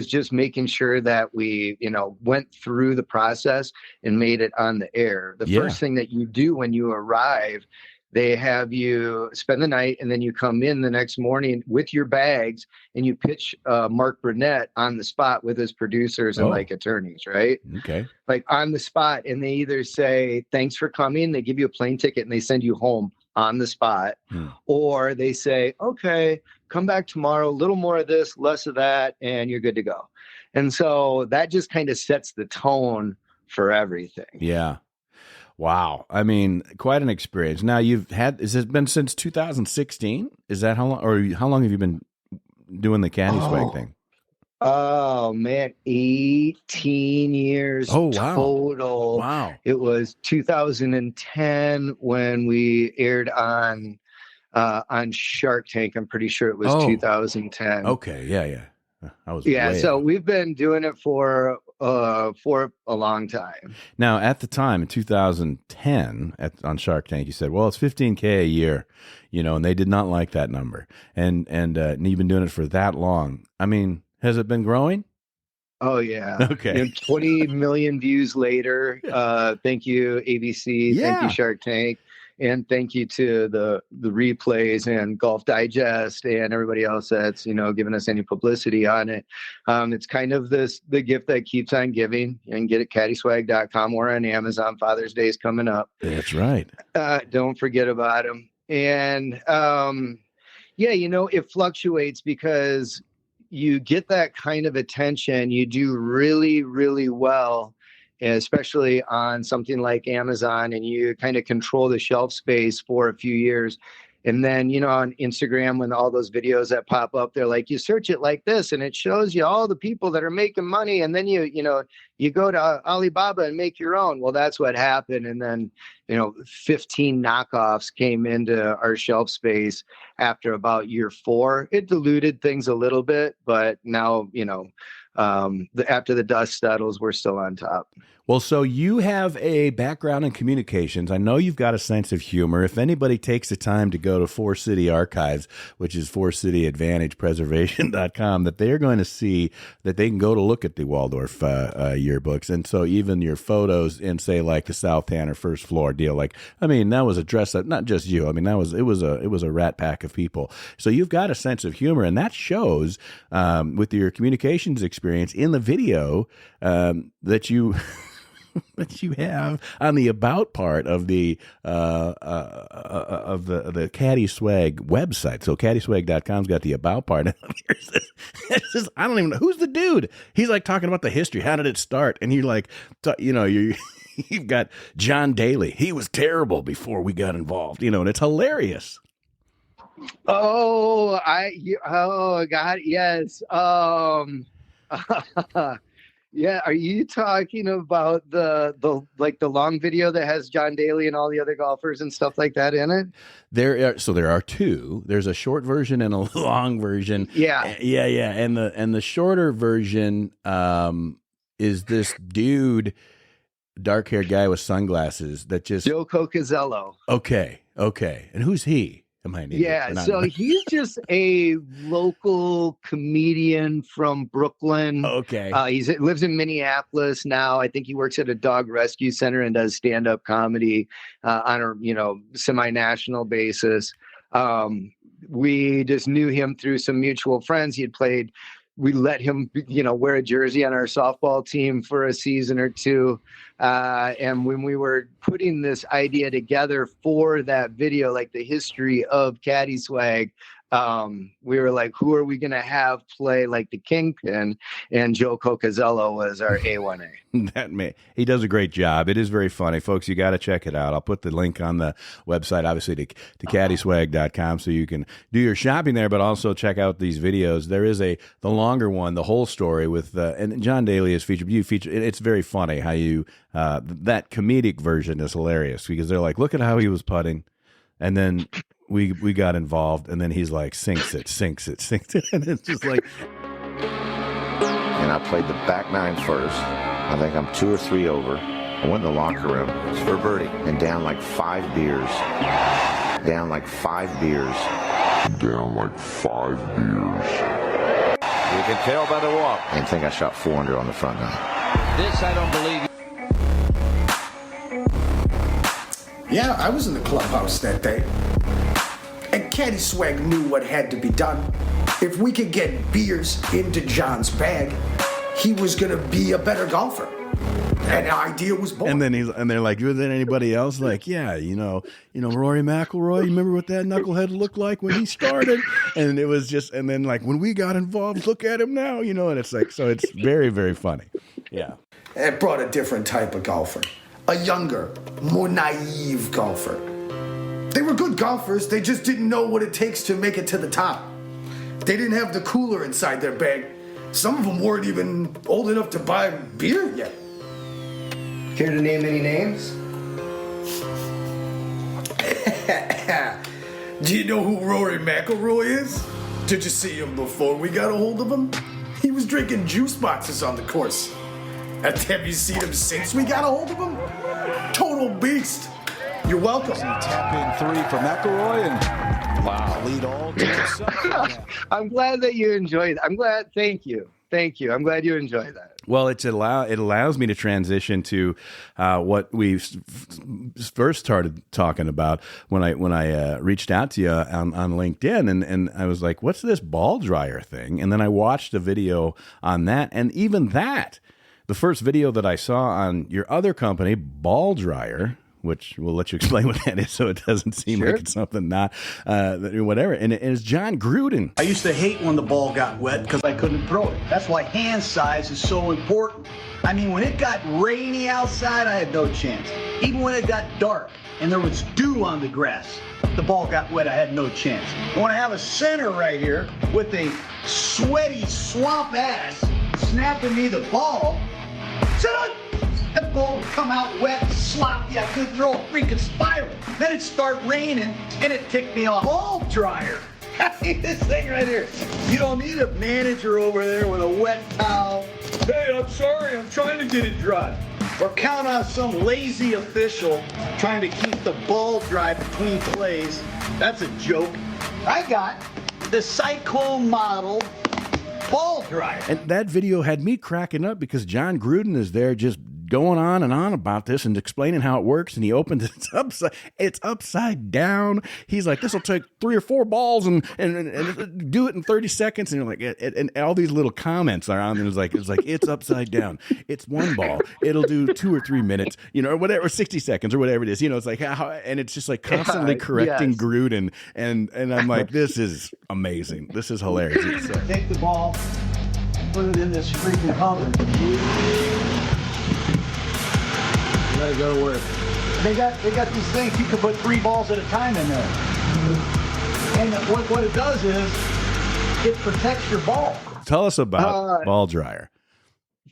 just making sure that we, went through the process and made it on the air. The first thing that you do when you arrive, they have you spend the night, and then you come in the next morning with your bags and you pitch Mark Burnett on the spot with his producers and attorneys, right? Okay. Like on the spot. And they either say, thanks for coming. They give you a plane ticket and they send you home on the spot. Or they say, okay, come back tomorrow, a little more of this, less of that, and you're good to go. And so that just kind of sets the tone for everything. Yeah. Wow. Quite an experience. Now has it been since 2016? Is that how long, or how long have you been doing the caddy swag thing? Oh man, 18 years total. Wow. It was 2010 when we aired on Shark Tank. I'm pretty sure it was 2010. Okay, yeah. I was So we've been doing it for a long time. Now, at the time in 2010 on Shark Tank, you said, "Well, it's $15K a year," and they did not like that number. And you've been doing it for that long. I mean, has it been growing? Oh yeah. Okay. 20 million views later. Thank you, ABC. Yeah. Thank you, Shark Tank. And thank you to the replays and Golf Digest and everybody else that's, giving us any publicity on it. It's kind of the gift that keeps on giving. You can get it at caddyswag.com or on Amazon. Father's Day is coming up. That's right. Don't forget about them. And it fluctuates because you get that kind of attention. You do really, really well, especially on something like Amazon, and you kind of control the shelf space for a few years. And then, on Instagram, when all those videos that pop up, they're like, you search it like this and it shows you all the people that are making money. And then you go to Alibaba and make your own. Well, that's what happened. And then, 15 knockoffs came into our shelf space after about year 4. It diluted things a little bit, but now, after the dust settles, we're still on top. Well, so you have a background in communications. I know you've got a sense of humor. If anybody takes the time to go to Four City Archives, which is fourcityadvantagepreservation.com, that they're going to see that they can go to look at the Waldorf yearbooks. And so even your photos in, say, like the South Tanner first floor deal, that was a dress up, not just you. It was a rat pack of people. So you've got a sense of humor, and that shows with your communications experience in the video that you that you have on the about part of the Caddy Swag website. So caddyswag.com's got the about part. I don't even know who's the dude. He's like talking about the history. How did it start? And you're like, you've got John Daly. He was terrible before we got involved. And it's hilarious. Oh, God, yes. Yeah, are you talking about the long video that has John Daly and all the other golfers and stuff like that in it? There are two. There's a short version and a long version. Yeah. And the shorter version is this dude, dark-haired guy with sunglasses that just Joe Cocazello. Okay. And who's he? So he's just a local comedian from Brooklyn. Okay. He lives in Minneapolis now. I think he works at a dog rescue center and does stand-up comedy on a semi-national basis. We just knew him through some mutual friends. We let him, wear a jersey on our softball team for a season or two. And when we were putting this idea together for that video, like the history of Caddy Swag, we were like, who are we going to have play like the Kingpin? And Joe Cocazello was our A1A. He does a great job. It is very funny, folks. You got to check it out. I'll put the link on the website, obviously, to caddyswag.com, so you can do your shopping there, but also check out these videos. There is the longer one, the whole story with, and John Daly is featured. It's very funny how you, that comedic version is hilarious because they're like, look at how he was putting. And then we got involved, and then he's like, sinks it. And it's just like. And I played the back nine first. I think I'm 2 or 3 over. I went in the locker room for birdie and down like 5 beers. You can tell by the walk. And I think I shot 4 under on the front nine. This I don't believe. Yeah, I was in the clubhouse that day. And Caddy Swag knew what had to be done. If we could get beers into John's bag, he was going to be a better golfer. And the idea was born. And they're like, was there anybody else? Like, yeah, Rory McIlroy, you remember what that knucklehead looked like when he started? And it was just, and then like when we got involved, look at him now, and it's like, so it's very, very funny. Yeah. It brought a different type of golfer. A younger, more naive golfer. They were good golfers, they just didn't know what it takes to make it to the top. They didn't have the cooler inside their bag, Some of them weren't even old enough to buy beer yet. Care to name any names? Do you know who Rory McIlroy is? Did you see him before we got a hold of him? He was drinking juice boxes on the course. And have you seen him since we got a hold of him? Total beast. You're welcome. Tap in 3 for McElroy and wow, lead all to himself. I'm glad that you enjoyed. I'm glad. Thank you. I'm glad you enjoyed that. Well, it allows me to transition to what we first started talking about when I reached out to you on LinkedIn, and I was like, "What's this ball dryer thing?" And then I watched a video on that, and even that, the first video that I saw on your other company, Ball Dryer, which we'll let you explain what that is so it doesn't seem like it's something not whatever. And it's John Gruden. I used to hate when the ball got wet because I couldn't throw it. That's why hand size is so important. I mean, when it got rainy outside, I had no chance. Even when it got dark and there was dew on the grass, the ball got wet, I had no chance. And when I have a center right here with a sweaty swamp ass snapping me the ball, that ball would come out wet, sloppy. I couldn't throw a freaking spiral. Then it'd start raining, and it ticked me off. Ball dryer. I mean, this thing right here. You don't need a manager over there with a wet towel. Hey, I'm sorry, I'm trying to get it dry. Or count on some lazy official trying to keep the ball dry between plays. That's a joke. I got the Cyclone model ball dryer. And that video had me cracking up because John Gruden is there just going on and on about this and explaining how it works, and he opens it, it's upside down. He's like, this will take 3 or 4 balls and do it in 30 seconds, and you're like, and all these little comments are on there. It's like it's upside down. It's 1 ball. It'll do 2 or 3 minutes, or whatever, or 60 seconds or whatever it is. It's like how, and it's just like constantly correcting Gruden, and I'm like, this is amazing. This is hilarious. Take the ball, put it in this freaking hover. Let it go to work. They got these things. You can put 3 balls at a time in there. And what it does is it protects your ball. Tell us about Ball Dryer.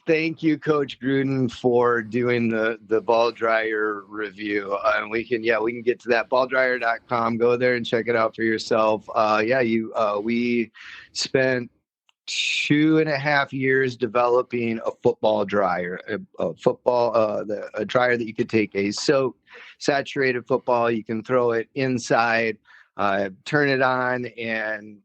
Thank you, Coach Gruden, for doing the ball dryer review. And we can get to that. Balldryer.com. Go there and check it out for yourself. We spent 2.5 years developing a football dryer, a dryer that you could take a soaked, saturated football. You can throw it inside, turn it on, and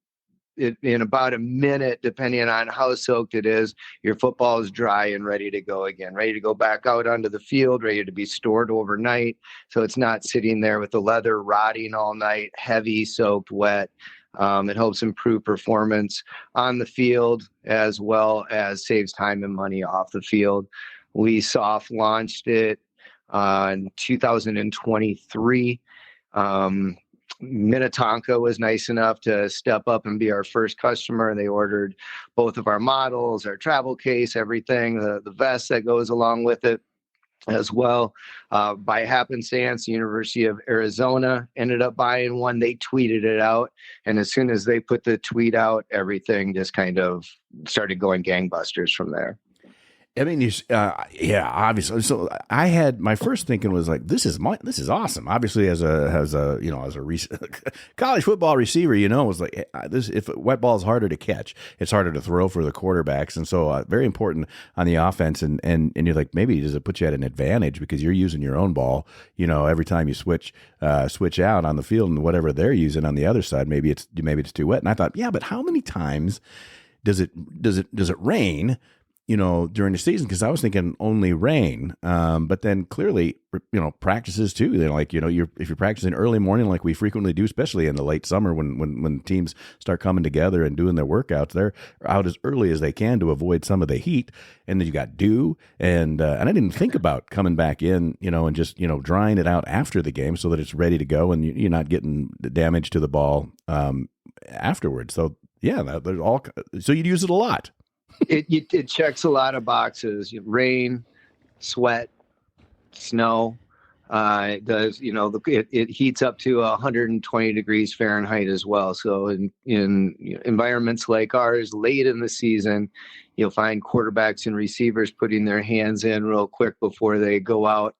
in about a minute, depending on how soaked it is, your football is dry and ready to go again, ready to go back out onto the field, ready to be stored overnight. So it's not sitting there with the leather rotting all night, heavy, soaked, wet. It helps improve performance on the field as well as saves time and money off the field. We soft launched it in 2023. Minnetonka was nice enough to step up and be our first customer. They ordered both of our models, our travel case, everything, the vest that goes along with it as well. By happenstance, the University of Arizona ended up buying one. They tweeted it out, and as soon as they put the tweet out, everything just kind of started going gangbusters from there. I mean, obviously. So I had my first thinking was like, this is awesome. Obviously, as a college football receiver, was like this. If wet ball is harder to catch, it's harder to throw for the quarterbacks, and so very important on the offense. And you're like, maybe does it put you at an advantage because you're using your own ball? Every time you switch out on the field and whatever they're using on the other side, maybe it's too wet. And I thought, yeah, but how many times does it rain? During the season, because I was thinking only rain, but then clearly, practices too. They're like, if you're practicing early morning, like we frequently do, especially in the late summer when teams start coming together and doing their workouts, they're out as early as they can to avoid some of the heat. And then you got dew, and I didn't think about coming back in, and just drying it out after the game so that it's ready to go and you're not getting damage to the ball afterwards. So yeah, so you'd use it a lot. It checks a lot of boxes: rain, sweat, snow. It does, it heats up to 120 degrees Fahrenheit as well. So in environments like ours, late in the season, you'll find quarterbacks and receivers putting their hands in real quick before they go out,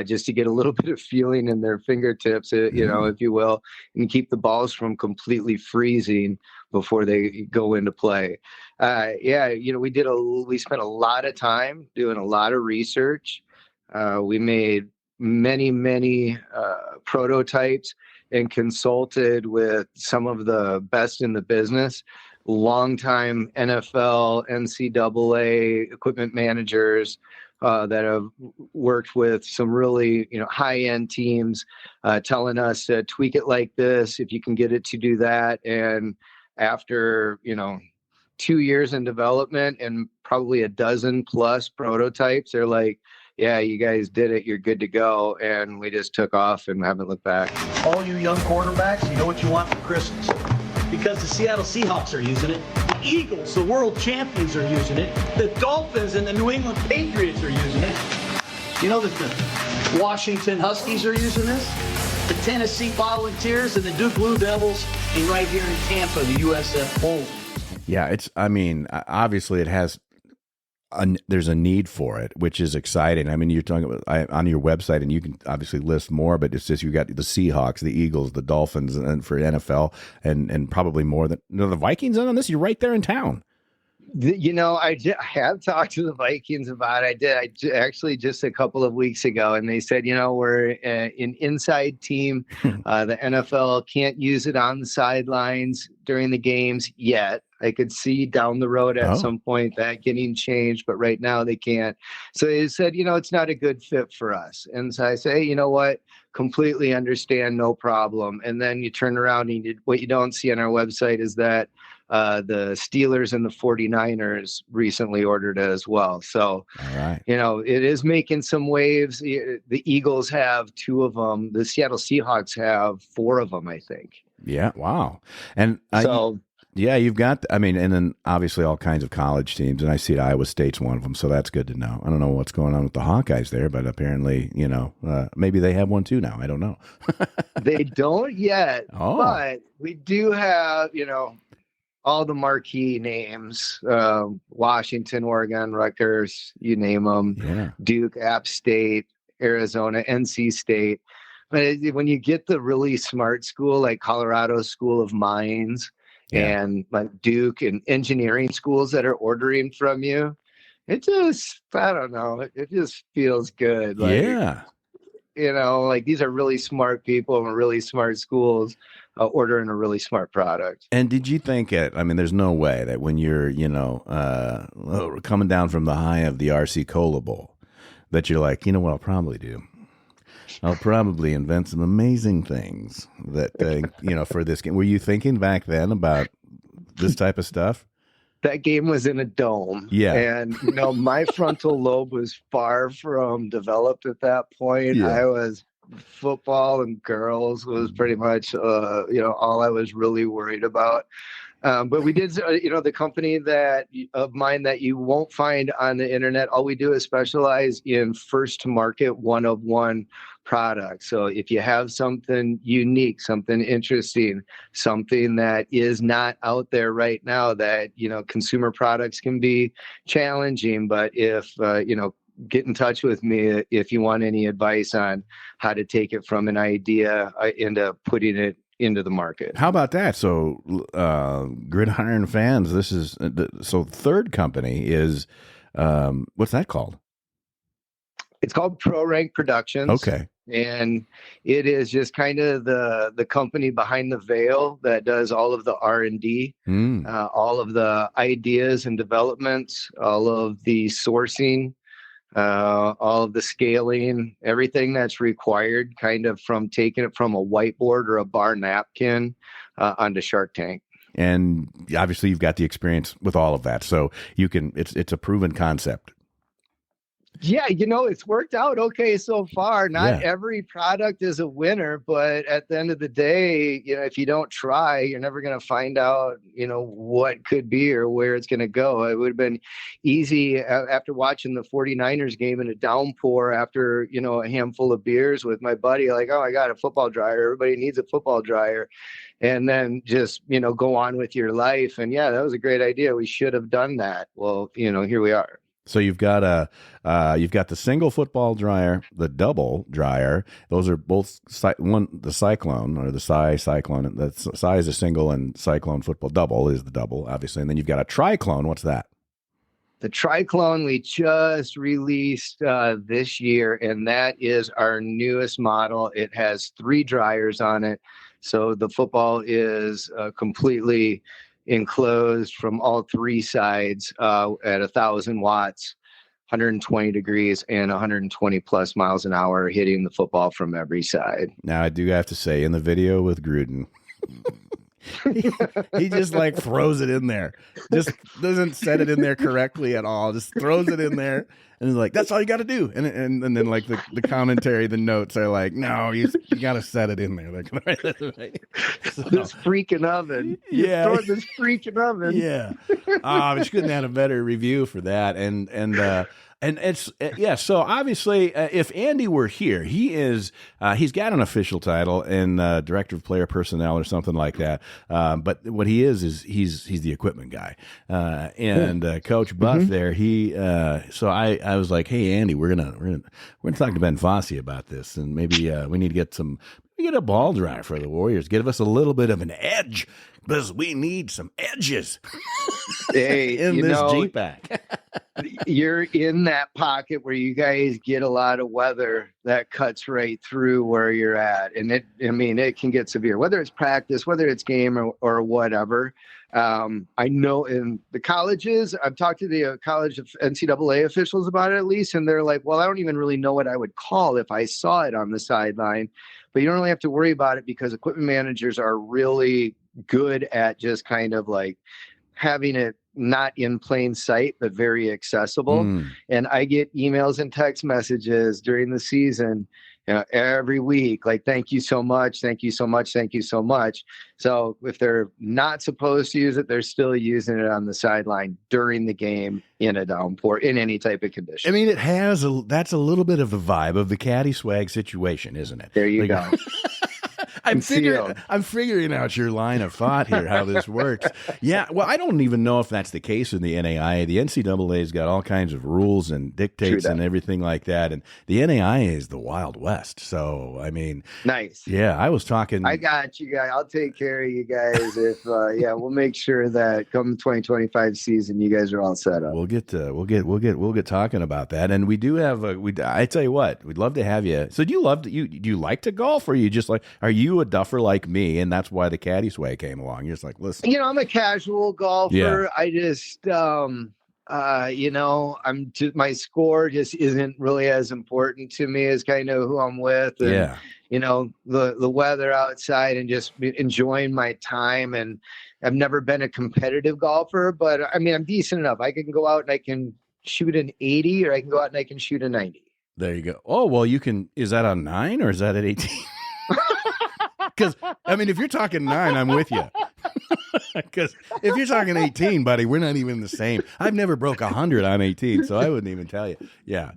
just to get a little bit of feeling in their fingertips, if you will, and keep the balls from completely freezing before they go into play. We spent a lot of time doing a lot of research. We made many prototypes and consulted with some of the best in the business, longtime NFL, NCAA equipment managers that have worked with some really high-end teams, telling us to tweak it like this if you can get it to do that. And after 2 years in development and probably a dozen plus prototypes, they're like, yeah, you guys did it. You're good to go. And we just took off and haven't looked back. All you young quarterbacks, you know what you want for Christmas. Because the Seattle Seahawks are using it. The Eagles, the world champions, are using it. The Dolphins and the New England Patriots are using it. You know that the Washington Huskies are using this? The Tennessee Volunteers and the Duke Blue Devils, and right here in Tampa, the USF Bulls. Yeah, obviously it has. There's a need for it, which is exciting. I mean, you're talking about on your website, and you can obviously list more, but it's just you got the Seahawks, the Eagles, the Dolphins, and for NFL, and probably more than the Vikings on this. You're right there in town. I have talked to the Vikings about it. I did actually just a couple of weeks ago, and they said, we're an inside team. The NFL can't use it on the sidelines during the games yet. I could see down the road at some point that getting changed, but right now they can't. So they said, it's not a good fit for us. And so I say, you know what? Completely understand, no problem. And then you turn around and what you don't see on our website is that the Steelers and the 49ers recently ordered it as well. So, it is making some waves. The Eagles have 2 of them. The Seattle Seahawks have 4 of them, I think. Yeah. Wow. And you've got, and then obviously all kinds of college teams, and I see Iowa State's one of them, so that's good to know. I don't know what's going on with the Hawkeyes there, but apparently, maybe they have one too now. I don't know. They don't yet, but we do have, all the marquee names, Washington, Oregon, Rutgers, you name them, Duke, App State, Arizona, NC State. But when you get the really smart school, like Colorado School of Mines, and like Duke and engineering schools that are ordering from you, it just, I don't know, it just feels good. Like, these are really smart people and really smart schools ordering a really smart product. And did you think there's no way that when you're, coming down from the high of the RC Cola Bowl, that you're like, what I'll probably do? I'll probably invent some amazing things that, for this game. Were you thinking back then about this type of stuff? That game was in a dome. Yeah. And, my frontal lobe was far from developed at that point. Yeah. I was football and girls was pretty much, all I was really worried about. But we did, the company of mine that you won't find on the internet, all we do is specialize in first to market one-of-one products. So if you have something unique, something interesting, something that is not out there right now that, consumer products can be challenging. But if, get in touch with me if you want any advice on how to take it from an idea into putting it into the market. How about that? So, Gridiron fans, this is third company is what's that called? It's called Pro Rank Productions. Okay. And it is just kind of the company behind the veil that does all of the R&D, all of the ideas and developments, all of the sourcing, all of the scaling, everything that's required, kind of from taking it from a whiteboard or a bar napkin onto Shark Tank. And obviously you've got the experience with all of that. So you can, it's a proven concept. Yeah, it's worked out okay so far. Not every product is a winner, but at the end of the day, if you don't try, you're never going to find out, what could be or where it's going to go. It would have been easy after watching the 49ers game in a downpour after, a handful of beers with my buddy, like, oh, I got a football dryer. Everybody needs a football dryer. And then just, go on with your life. And yeah, that was a great idea. We should have done that. Well, here we are. So you've got the single football dryer, the double dryer. Those are both the Cyclone or the Cyclone. The Cy is a single and Cyclone football. Double is the double, obviously. And then you've got a Triclone. What's that? The Triclone we just released this year, and that is our newest model. It has 3 dryers on it, so the football is completely enclosed from all 3 sides at 1,000 watts, 120 degrees, and 120 plus miles an hour, hitting the football from every side. Now, I do have to say, in the video with Gruden, he just like throws it in there, just doesn't set it in there correctly at all, just throws it in there, and he's like, that's all you got to do. And then like the commentary, the notes are like, no, you got to set it in there. Like, so, this freaking oven. Yeah. This freaking oven. Yeah. But you couldn't have a better review for that. And it's, so obviously if Andy were here, he's got an official title in director of player personnel or something like that. But what he is he's the equipment guy. And Coach Buff there, so I was like, hey, Andy, we're going to talk to Ben Fossey about this. And maybe we need to get a ball dryer for the Warriors. Give us a little bit of an edge, because we need some edges in this G-Pack. You're in that pocket where you guys get a lot of weather that cuts right through where you're at. And it can get severe, whether it's practice, whether it's game or whatever. I know in the colleges, I've talked to the college of NCAA officials about it at least, and they're like, well, I don't even really know what I would call if I saw it on the sideline. But you don't really have to worry about it, because equipment managers are really good at just kind of like having it not in plain sight, but very accessible. And I get emails and text messages during the season, every week, like, thank you so much. Thank you so much. Thank you so much. So if they're not supposed to use it, they're still using it on the sideline during the game, in a downpour, in any type of condition. I mean, that's a little bit of the vibe of the caddy swag situation, isn't it? There you go. I'm figuring out your line of thought here, how this works. Yeah, well, I don't even know if that's the case in the NAIA. The NCAA's got all kinds of rules and dictates and everything like that, and the NAIA is the Wild West. So, I mean, nice. Yeah, I was talking. I got you guys. I'll take care of you guys. If we'll make sure that come 2025 season, you guys are all set up. We'll get talking about that, and we do have I tell you what, we'd love to have you. So, do you like to golf, or are you just like, are you a duffer like me, and that's why the caddy sway came along? You're just like, listen, I'm a casual golfer. Yeah. I just I'm just, my score just isn't really as important to me as kind of who I'm with, and the weather outside, and just enjoying my time. And I've never been a competitive golfer, but I mean, I'm decent enough. I can go out and I can shoot an 80, or I can go out and I can shoot a 90. There you go. Oh, well, you can. Is that on 9 or is that at 18? Because, I mean, if you're talking 9, I'm with you. Because if you're talking 18, buddy, we're not even the same. I've never broke 100 on 18, so I wouldn't even tell you. Yeah.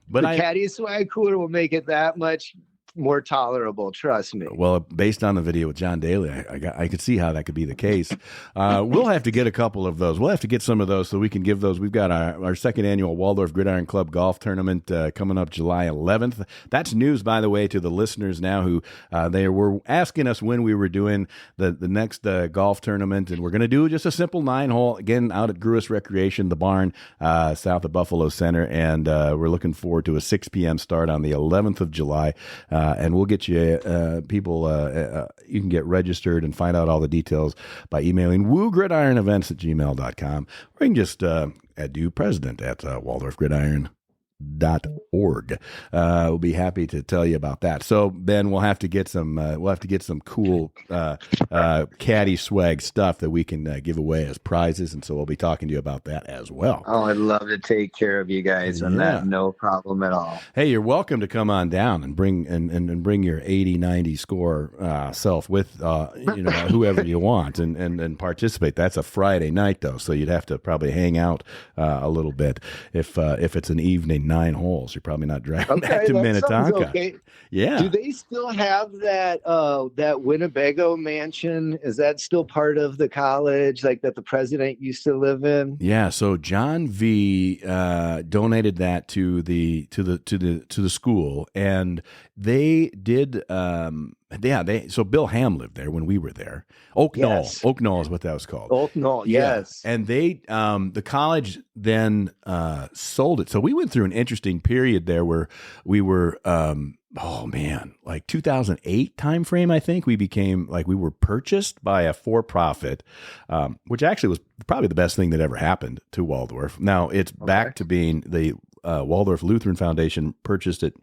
But the caddy swag cooler will make it that much more tolerable, trust me. Well, based on the video with John Daly, I could see how that could be the case. We'll have to get a couple of those. We'll have to get some of those so we can give those. We've got our second annual Waldorf Gridiron Club Golf Tournament coming up July 11th. That's news, by the way, to the listeners now who they were asking us when we were doing the next golf tournament, and we're going to do just a simple 9-hole, again, out at Gruis Recreation, the barn, south of Buffalo Center, and we're looking forward to a 6 p.m. start on the 11th of July. And we'll get you people, you can get registered and find out all the details by emailing woogridironevents@gmail.com, or you can just do president at Waldorf Gridiron. wallorf.org. We'll be happy to tell you about that. So Ben, we'll have to get some cool caddy swag stuff that we can give away as prizes, and so we'll be talking to you about that as well. Oh, I'd love to take care of you guys on that. No problem at all. Hey, you're welcome to come on down and bring and bring your 80-90 score self with whoever you want and participate. That's a Friday night though, so you'd have to probably hang out a little bit. If it's an evening 9 holes, you're probably not driving back to Minnetonka. Okay. Yeah. Do they still have that Winnebago mansion? Is that still part of the college, like that the president used to live in? Yeah. So John V donated that to the school, and they did. So Bill Ham lived there when we were there. Oak Knoll is what that was called. Oak Knoll, yes. Yeah. And they, the college then sold it. So we went through an interesting period there where we were, like 2008 timeframe. I think we were purchased by a for-profit, which actually was probably the best thing that ever happened to Waldorf. Now it's back to being the Waldorf Lutheran Foundation purchased it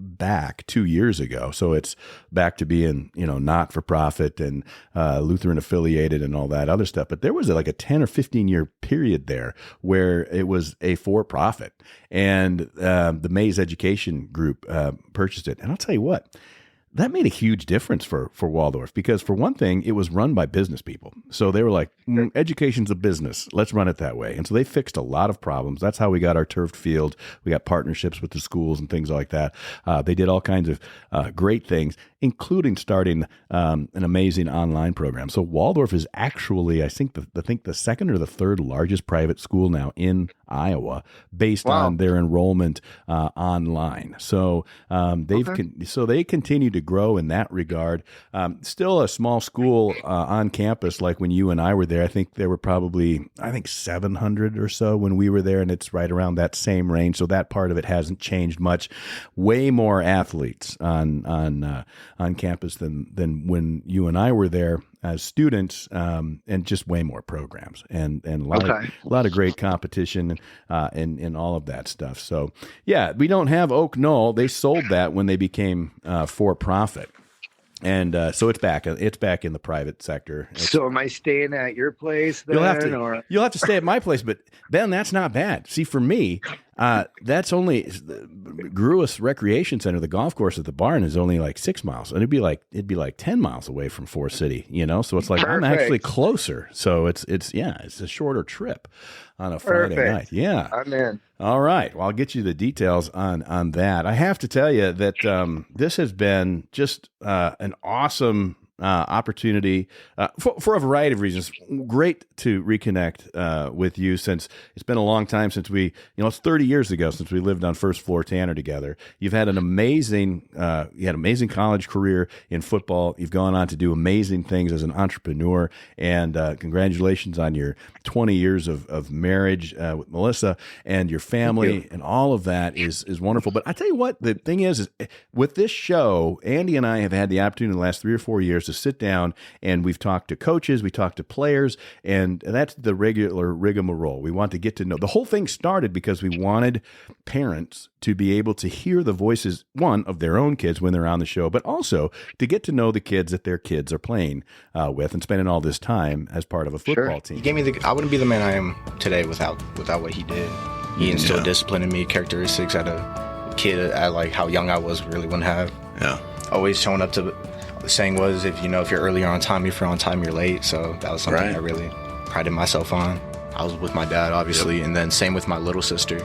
back 2 years ago, so it's back to being not for profit and Lutheran affiliated and all that other stuff. But there was like a 10 or 15 year period there where it was a for profit, and the Mays Education Group purchased it. And I'll tell you what, that made a huge difference for Waldorf, because for one thing, it was run by business people. So they were like, education's a business. Let's run it that way. And so they fixed a lot of problems. That's how we got our turfed field. We got partnerships with the schools and things like that. They did all kinds of great things, including starting an amazing online program. So Waldorf is actually, I think the second or the third largest private school now in Iowa, based on their enrollment online. So they continue to grow in that regard. Still a small school on campus, like when you and I were there. I think there were probably 700 or so when we were there, and it's right around that same range. So that part of it hasn't changed much. Way more athletes on campus than when you and I were there as students, and just way more programs and a lot of great competition and all of that stuff. So yeah, we don't have Oak Knoll. They sold that when they became for profit. And so it's back in the private sector. So am I staying at your place then? You'll have to stay at my place, but Ben, that's not bad. See, for me, that's only Gruis Recreation Center. The golf course at the barn is only like 6 miles, and it'd be like 10 miles away from Forest City. So it's like I'm actually closer. So it's a shorter trip on a Friday night. Yeah, I'm in. All right. Well, I'll get you the details on that. I have to tell you that this has been just an awesome opportunity for a variety of reasons. Great to reconnect with you, since it's been a long time since it's 30 years ago since we lived on First Floor Tanner together. You've had an amazing college career in football. You've gone on to do amazing things as an entrepreneur, and congratulations on your 20 years of marriage with Melissa and your family, and all of that is wonderful. But I tell you what, the thing is with this show, Andy and I have had the opportunity in the last 3 or 4 years to sit down, and we've talked to coaches, we talked to players, and that's the regular rigmarole. We want to get to know. The whole thing started because we wanted parents to be able to hear the voices, one, of their own kids when they're on the show, but also to get to know the kids that their kids are playing with and spending all this time as part of a football team. He gave me I wouldn't be the man I am today without what he did. He instilled discipline in me, characteristics that a kid at like how young I was really wouldn't have. Yeah. Always showing up to. The saying was, if you're earlier on time, if you're on time, you're late. So that was something I really prided myself on. I was with my dad, obviously, and then same with my little sister.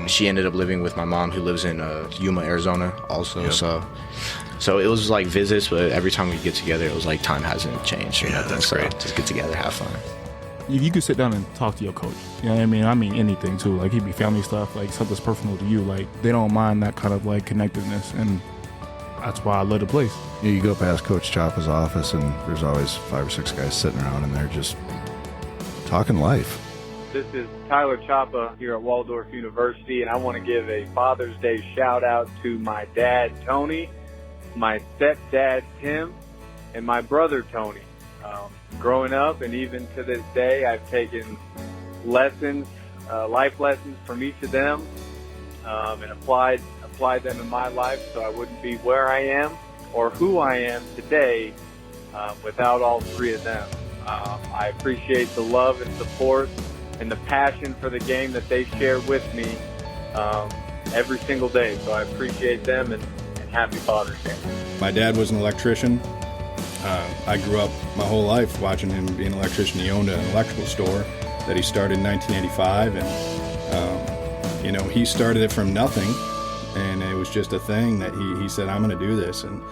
She ended up living with my mom, who lives in Yuma, Arizona, also. So it was like visits, but every time we get together, it was like time hasn't changed. Yeah, that's great. Just get together, have fun. If you could sit down and talk to your coach, you know what I mean? I mean anything too. Like, he'd be family stuff, like something's personal to you. Like, they don't mind that kind of like connectedness, and that's why I love the place. You go past Coach Choppa's office, and there's always 5 or 6 guys sitting around, and they're just talking life. This is Tyler Choppa here at Waldorf University, and I want to give a Father's Day shout-out to my dad, Tony, my stepdad, Tim, and my brother, Tony. Growing up, and even to this day, I've taken lessons, life lessons from each of them. and applied them in my life, so I wouldn't be where I am or who I am today without all three of them. I appreciate the love and support and the passion for the game that they share with me every single day. So I appreciate them, and happy Father's Day. My dad was an electrician. I grew up my whole life watching him be an electrician. He owned an electrical store that he started in 1985, and he started it from nothing, and it was just a thing that he said, I'm going to do this. And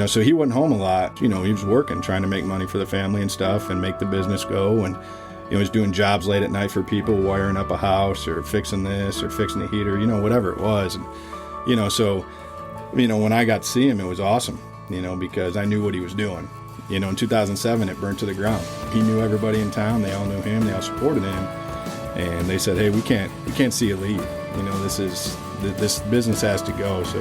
so he wasn't home a lot. He was working, trying to make money for the family and stuff and make the business go. And he was doing jobs late at night for people, wiring up a house or fixing this or fixing the heater, whatever it was. And, so, when I got to see him, it was awesome, because I knew what he was doing. In 2007, it burned to the ground. He knew everybody in town. They all knew him. They all supported him. And they said, hey, we can't see you leave. This business has to go. So,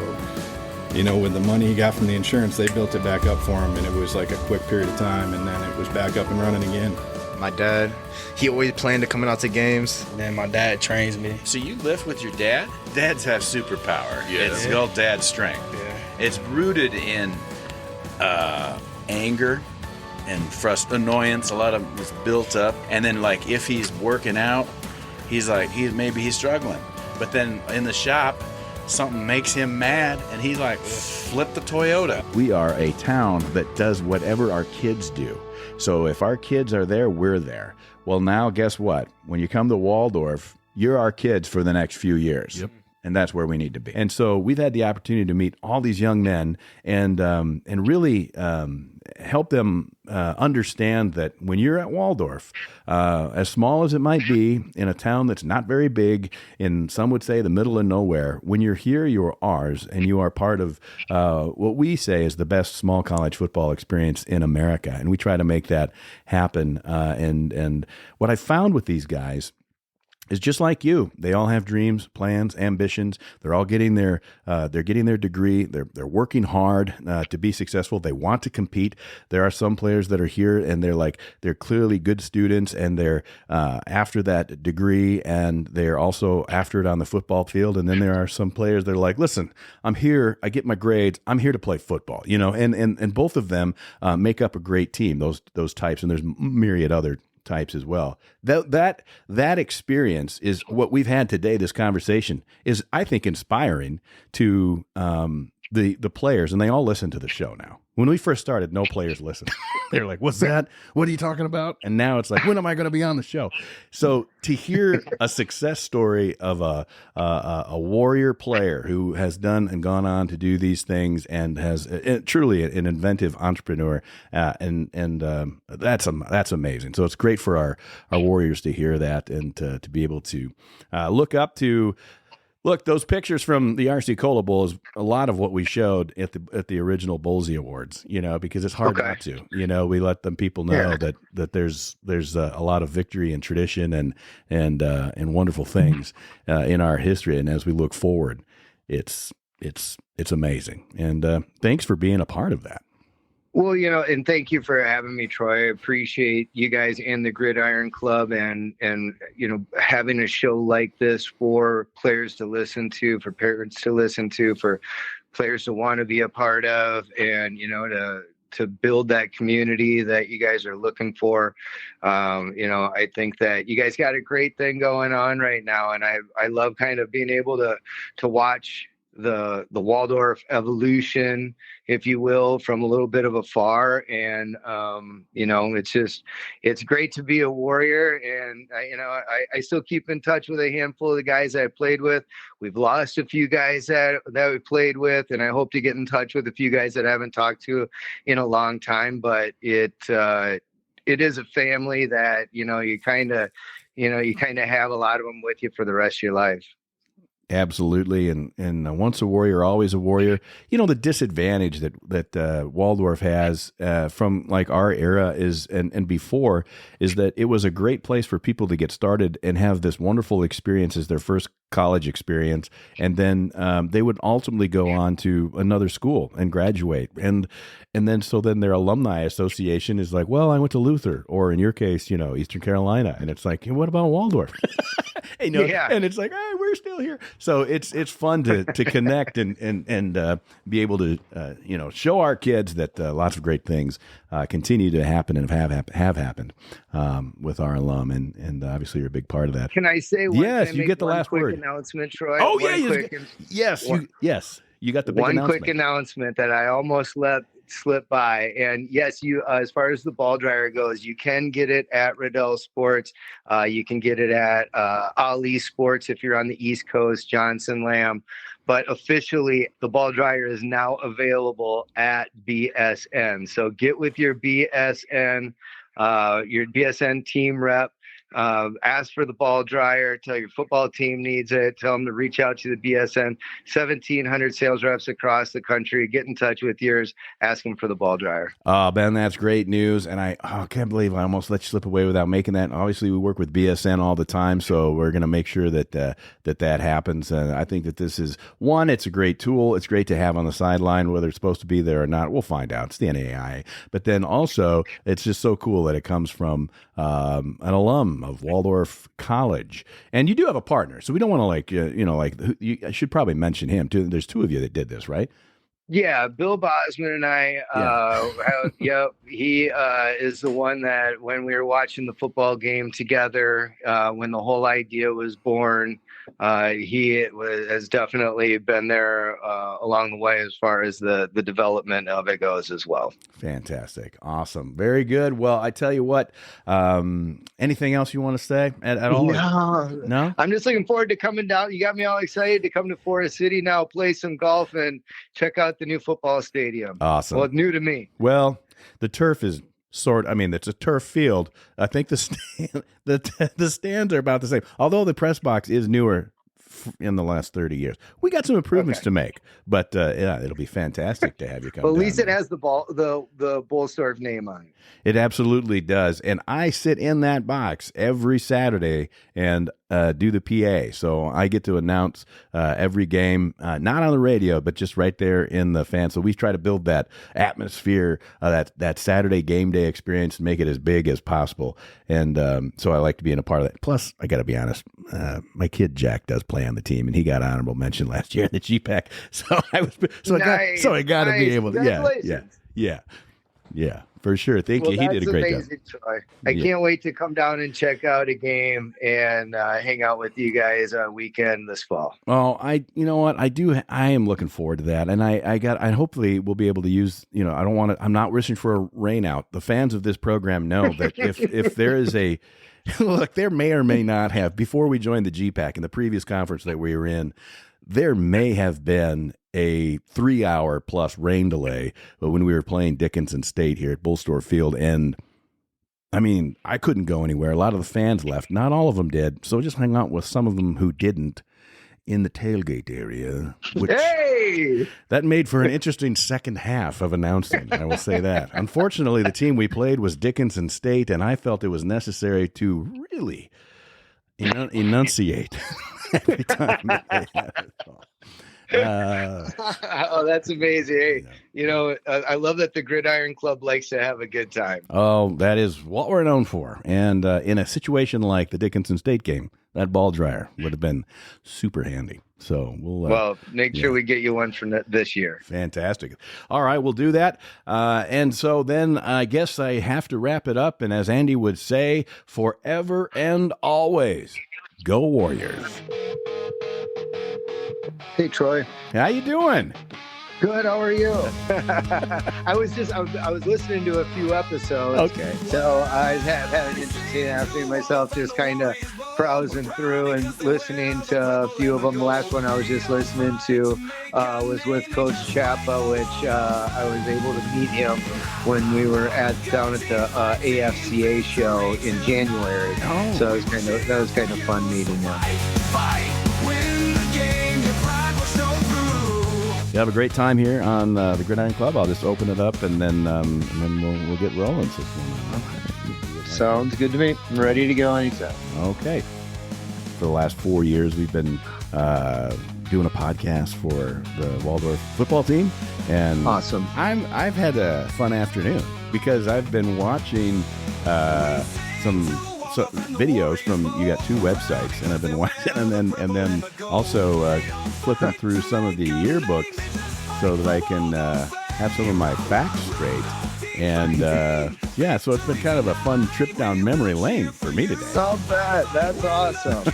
with the money he got from the insurance, they built it back up for him, and it was like a quick period of time, and then it was back up and running again. My dad, he always planned to coming out to games, and then my dad trains me. So you lift with your dad? Dads have superpower. Yeah. It's called dad strength. Yeah. It's rooted in anger and annoyance. A lot of it's built up, and then like if he's working out, maybe he's struggling, but then in the shop, something makes him mad, and he's like, flip the Toyota. We are a town that does whatever our kids do. So if our kids are there, we're there. Well, now guess what? When you come to Waldorf, you're our kids for the next few years. Yep. And that's where we need to be. And so we've had the opportunity to meet all these young men and really help them understand that when you're at Waldorf, as small as it might be, in a town that's not very big, in some would say the middle of nowhere, when you're here, you're ours, and you are part of what we say is the best small college football experience in America. And we try to make that happen. And what I found with these guys is just like you. They all have dreams, plans, ambitions. They're all getting their degree. They're working hard to be successful. They want to compete. There are some players that are here and they're clearly good students, and they're after that degree, and they're also after it on the football field. And then there are some players that are like, listen, I'm here. I get my grades. I'm here to play football. And both of them make up a great team. Those types, and there's myriad other types as well. That experience is what we've had today. This conversation is, I think, inspiring to the players, and they all listen to the show now. When we first started, no players listened. They were like, what's that? What are you talking about? And now it's like, when am I going to be on the show? So to hear a success story of a Warrior player who has done and gone on to do these things and has truly an inventive entrepreneur, and that's amazing. So it's great for our Warriors to hear that and to be able to look up to. Look, those pictures from the RC Cola Bowl is a lot of what we showed at the original Bowlesy Awards, because it's hard not to. We let people know that there's a lot of victory and tradition and wonderful things in our history, and as we look forward, it's amazing. And thanks for being a part of that. Well, and thank you for having me, Troy. I appreciate you guys and the Gridiron Club and having a show like this for players to listen to, for parents to listen to, for players to want to be a part of, and, to build that community that you guys are looking for. I think that you guys got a great thing going on right now. And I love kind of being able to watch the Waldorf evolution, if you will, from a little bit of afar. And, it's great to be a Warrior. And, I still keep in touch with a handful of the guys that I played with. We've lost a few guys that we played with, and I hope to get in touch with a few guys that I haven't talked to in a long time. But it is a family that, you kind of have a lot of them with you for the rest of your life. Absolutely, and once a Warrior, always a Warrior. The disadvantage that Waldorf has from like our era is and before is that it was a great place for people to get started and have this wonderful experience as their first college experience, and then they would ultimately go on to another school and graduate, and then their alumni association is like, well, I went to Luther, or in your case, Eastern Carolina, and it's like, what about Waldorf? You know, and it's like, hey, we're still here. So it's fun to connect and be able to show our kids that lots of great things continue to happen and have happened with our alum, and obviously you're a big part of that. Can I say one? Yes, you get the last quick word. Announcement, Troy. Oh yeah, yes, you got the big one announcement. quick announcement that I almost let slip by. And yes, you as far as the ball dryer goes, you can get it at Riddell Sports. You can get it at Ali Sports if you're on the East Coast, Johnson Lamb. But officially, the ball dryer is now available at BSN. So get with your BSN team rep. Ask for the ball dryer. Tell your football team needs it. Tell them to reach out to the BSN. 1,700 sales reps across the country. Get in touch with yours. Ask them for the ball dryer. Ben, that's great news, and I can't believe I almost let you slip away without making that. Obviously, we work with BSN all the time, so we're going to make sure that that happens. And I think that this is one. It's a great tool. It's great to have on the sideline, whether it's supposed to be there or not. We'll find out. It's the NAIA, but then also it's just so cool that it comes from an alum of Waldorf College, and you do have a partner, so we don't want to I should probably mention him too. There's two of you that did this, right? Yeah, Bill Bosman and I, he is the one that when we were watching the football game together, when the whole idea was born, he has definitely been there along the way as far as the development of it goes as well. Fantastic. Awesome. Very good. Well, I tell you what, anything else you want to say at all? No? I'm just looking forward to coming down. You got me all excited to come to Forest City now, play some golf, and check out the new football stadium. Awesome. Well, new to me. Well, the turf is it's a turf field. I think the stands are about the same, although the press box is newer in the last 30 years. We got some improvements to make, but it'll be fantastic to have you come Well, at down least it has the Bullstorf name on it. It absolutely does. And I sit in that box every Saturday and do the PA. So I get to announce every game, not on the radio, but just right there in the fan. So we try to build that atmosphere, that Saturday game day experience, and make it as big as possible. And so I like to be in a part of that. Plus, I got to be honest, my kid Jack does play on the team, and he got honorable mention last year in the GPAC. So I got to be able to. Yeah. For sure. Thank you. He did a great job. Troy. I can't wait to come down and check out a game and hang out with you guys on weekend this fall. Oh, you know what? I am looking forward to that. And I hopefully we'll be able to use, I'm not wishing for a rain out. The fans of this program know that if there is a, look, there may or may not have, before we joined the GPAC in the previous conference that we were in, there may have been a 3-hour plus rain delay when we were playing Dickinson State here at Bullstorf Field. And I mean, I couldn't go anywhere. A lot of the fans left. Not all of them did. So I just hung out with some of them who didn't in the tailgate area. Which, that made for an interesting second half of announcing. I will say that. Unfortunately, the team we played was Dickinson State, and I felt it was necessary to really enunciate every time they had it. Oh, that's amazing. Hey, I love that the Gridiron Club likes to have a good time. Oh, that is what we're known for. And in a situation like the Dickinson State game, that ball dryer would have been super handy. So we'll make sure we get you one for this year. Fantastic. All right, we'll do that. And so then I guess I have to wrap it up. And as Andy would say, forever and always, go Warriors. Hey, Troy. How you doing? Good. How are you? I was listening to a few episodes. Okay. So I have had an interesting afternoon myself, just kind of browsing through and listening to a few of them. The last one I was just listening to was with Coach Chapa, which I was able to meet him when we were down at the AFCA show in January. Oh. So that was kind of fun meeting him. You have a great time here on the Gridiron Club. I'll just open it up and then we'll get rolling. Sounds good to me. I'm ready to go anytime. Okay. For the last 4 years, we've been doing a podcast for the Waldorf football team, and awesome. I've had a fun afternoon because I've been watching some videos from, you got 2 websites, and I've been watching, and then also flipping through some of the yearbooks so that I can have some of my facts straight. And so it's been kind of a fun trip down memory lane for me today. Stop that. That's awesome.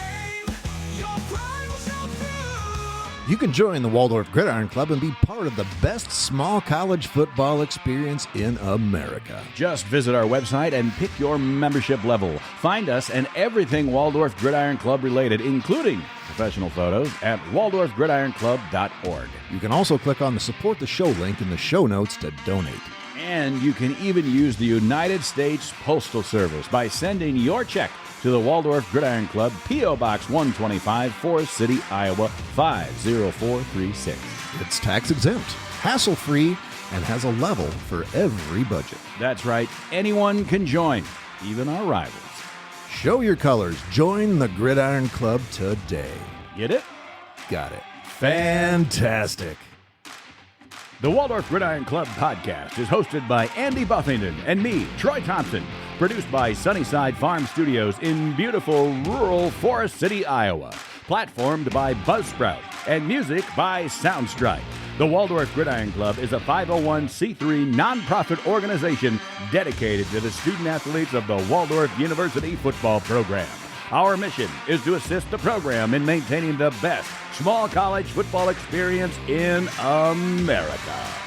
You can join the Waldorf Gridiron Club and be part of the best small college football experience in America. Just visit our website and pick your membership level. Find us and everything Waldorf Gridiron Club related, including professional photos, at waldorfgridironclub.org. You can also click on the Support the Show link in the show notes to donate. And you can even use the United States Postal Service by sending your check to the Waldorf Gridiron Club, P.O. Box 125, Forest City, Iowa, 50436. It's tax exempt, hassle-free, and has a level for every budget. That's right. Anyone can join, even our rivals. Show your colors. Join the Gridiron Club today. Get it? Got it. Fantastic. The Waldorf Gridiron Club podcast is hosted by Andy Buffington and me, Troy Thompson. Produced by Sunnyside Farm Studios in beautiful rural Forest City, Iowa. Platformed by Buzzsprout and music by Soundstrike. The Waldorf Gridiron Club is a 501c3 nonprofit organization dedicated to the student athletes of the Waldorf University football program. Our mission is to assist the program in maintaining the best small college football experience in America.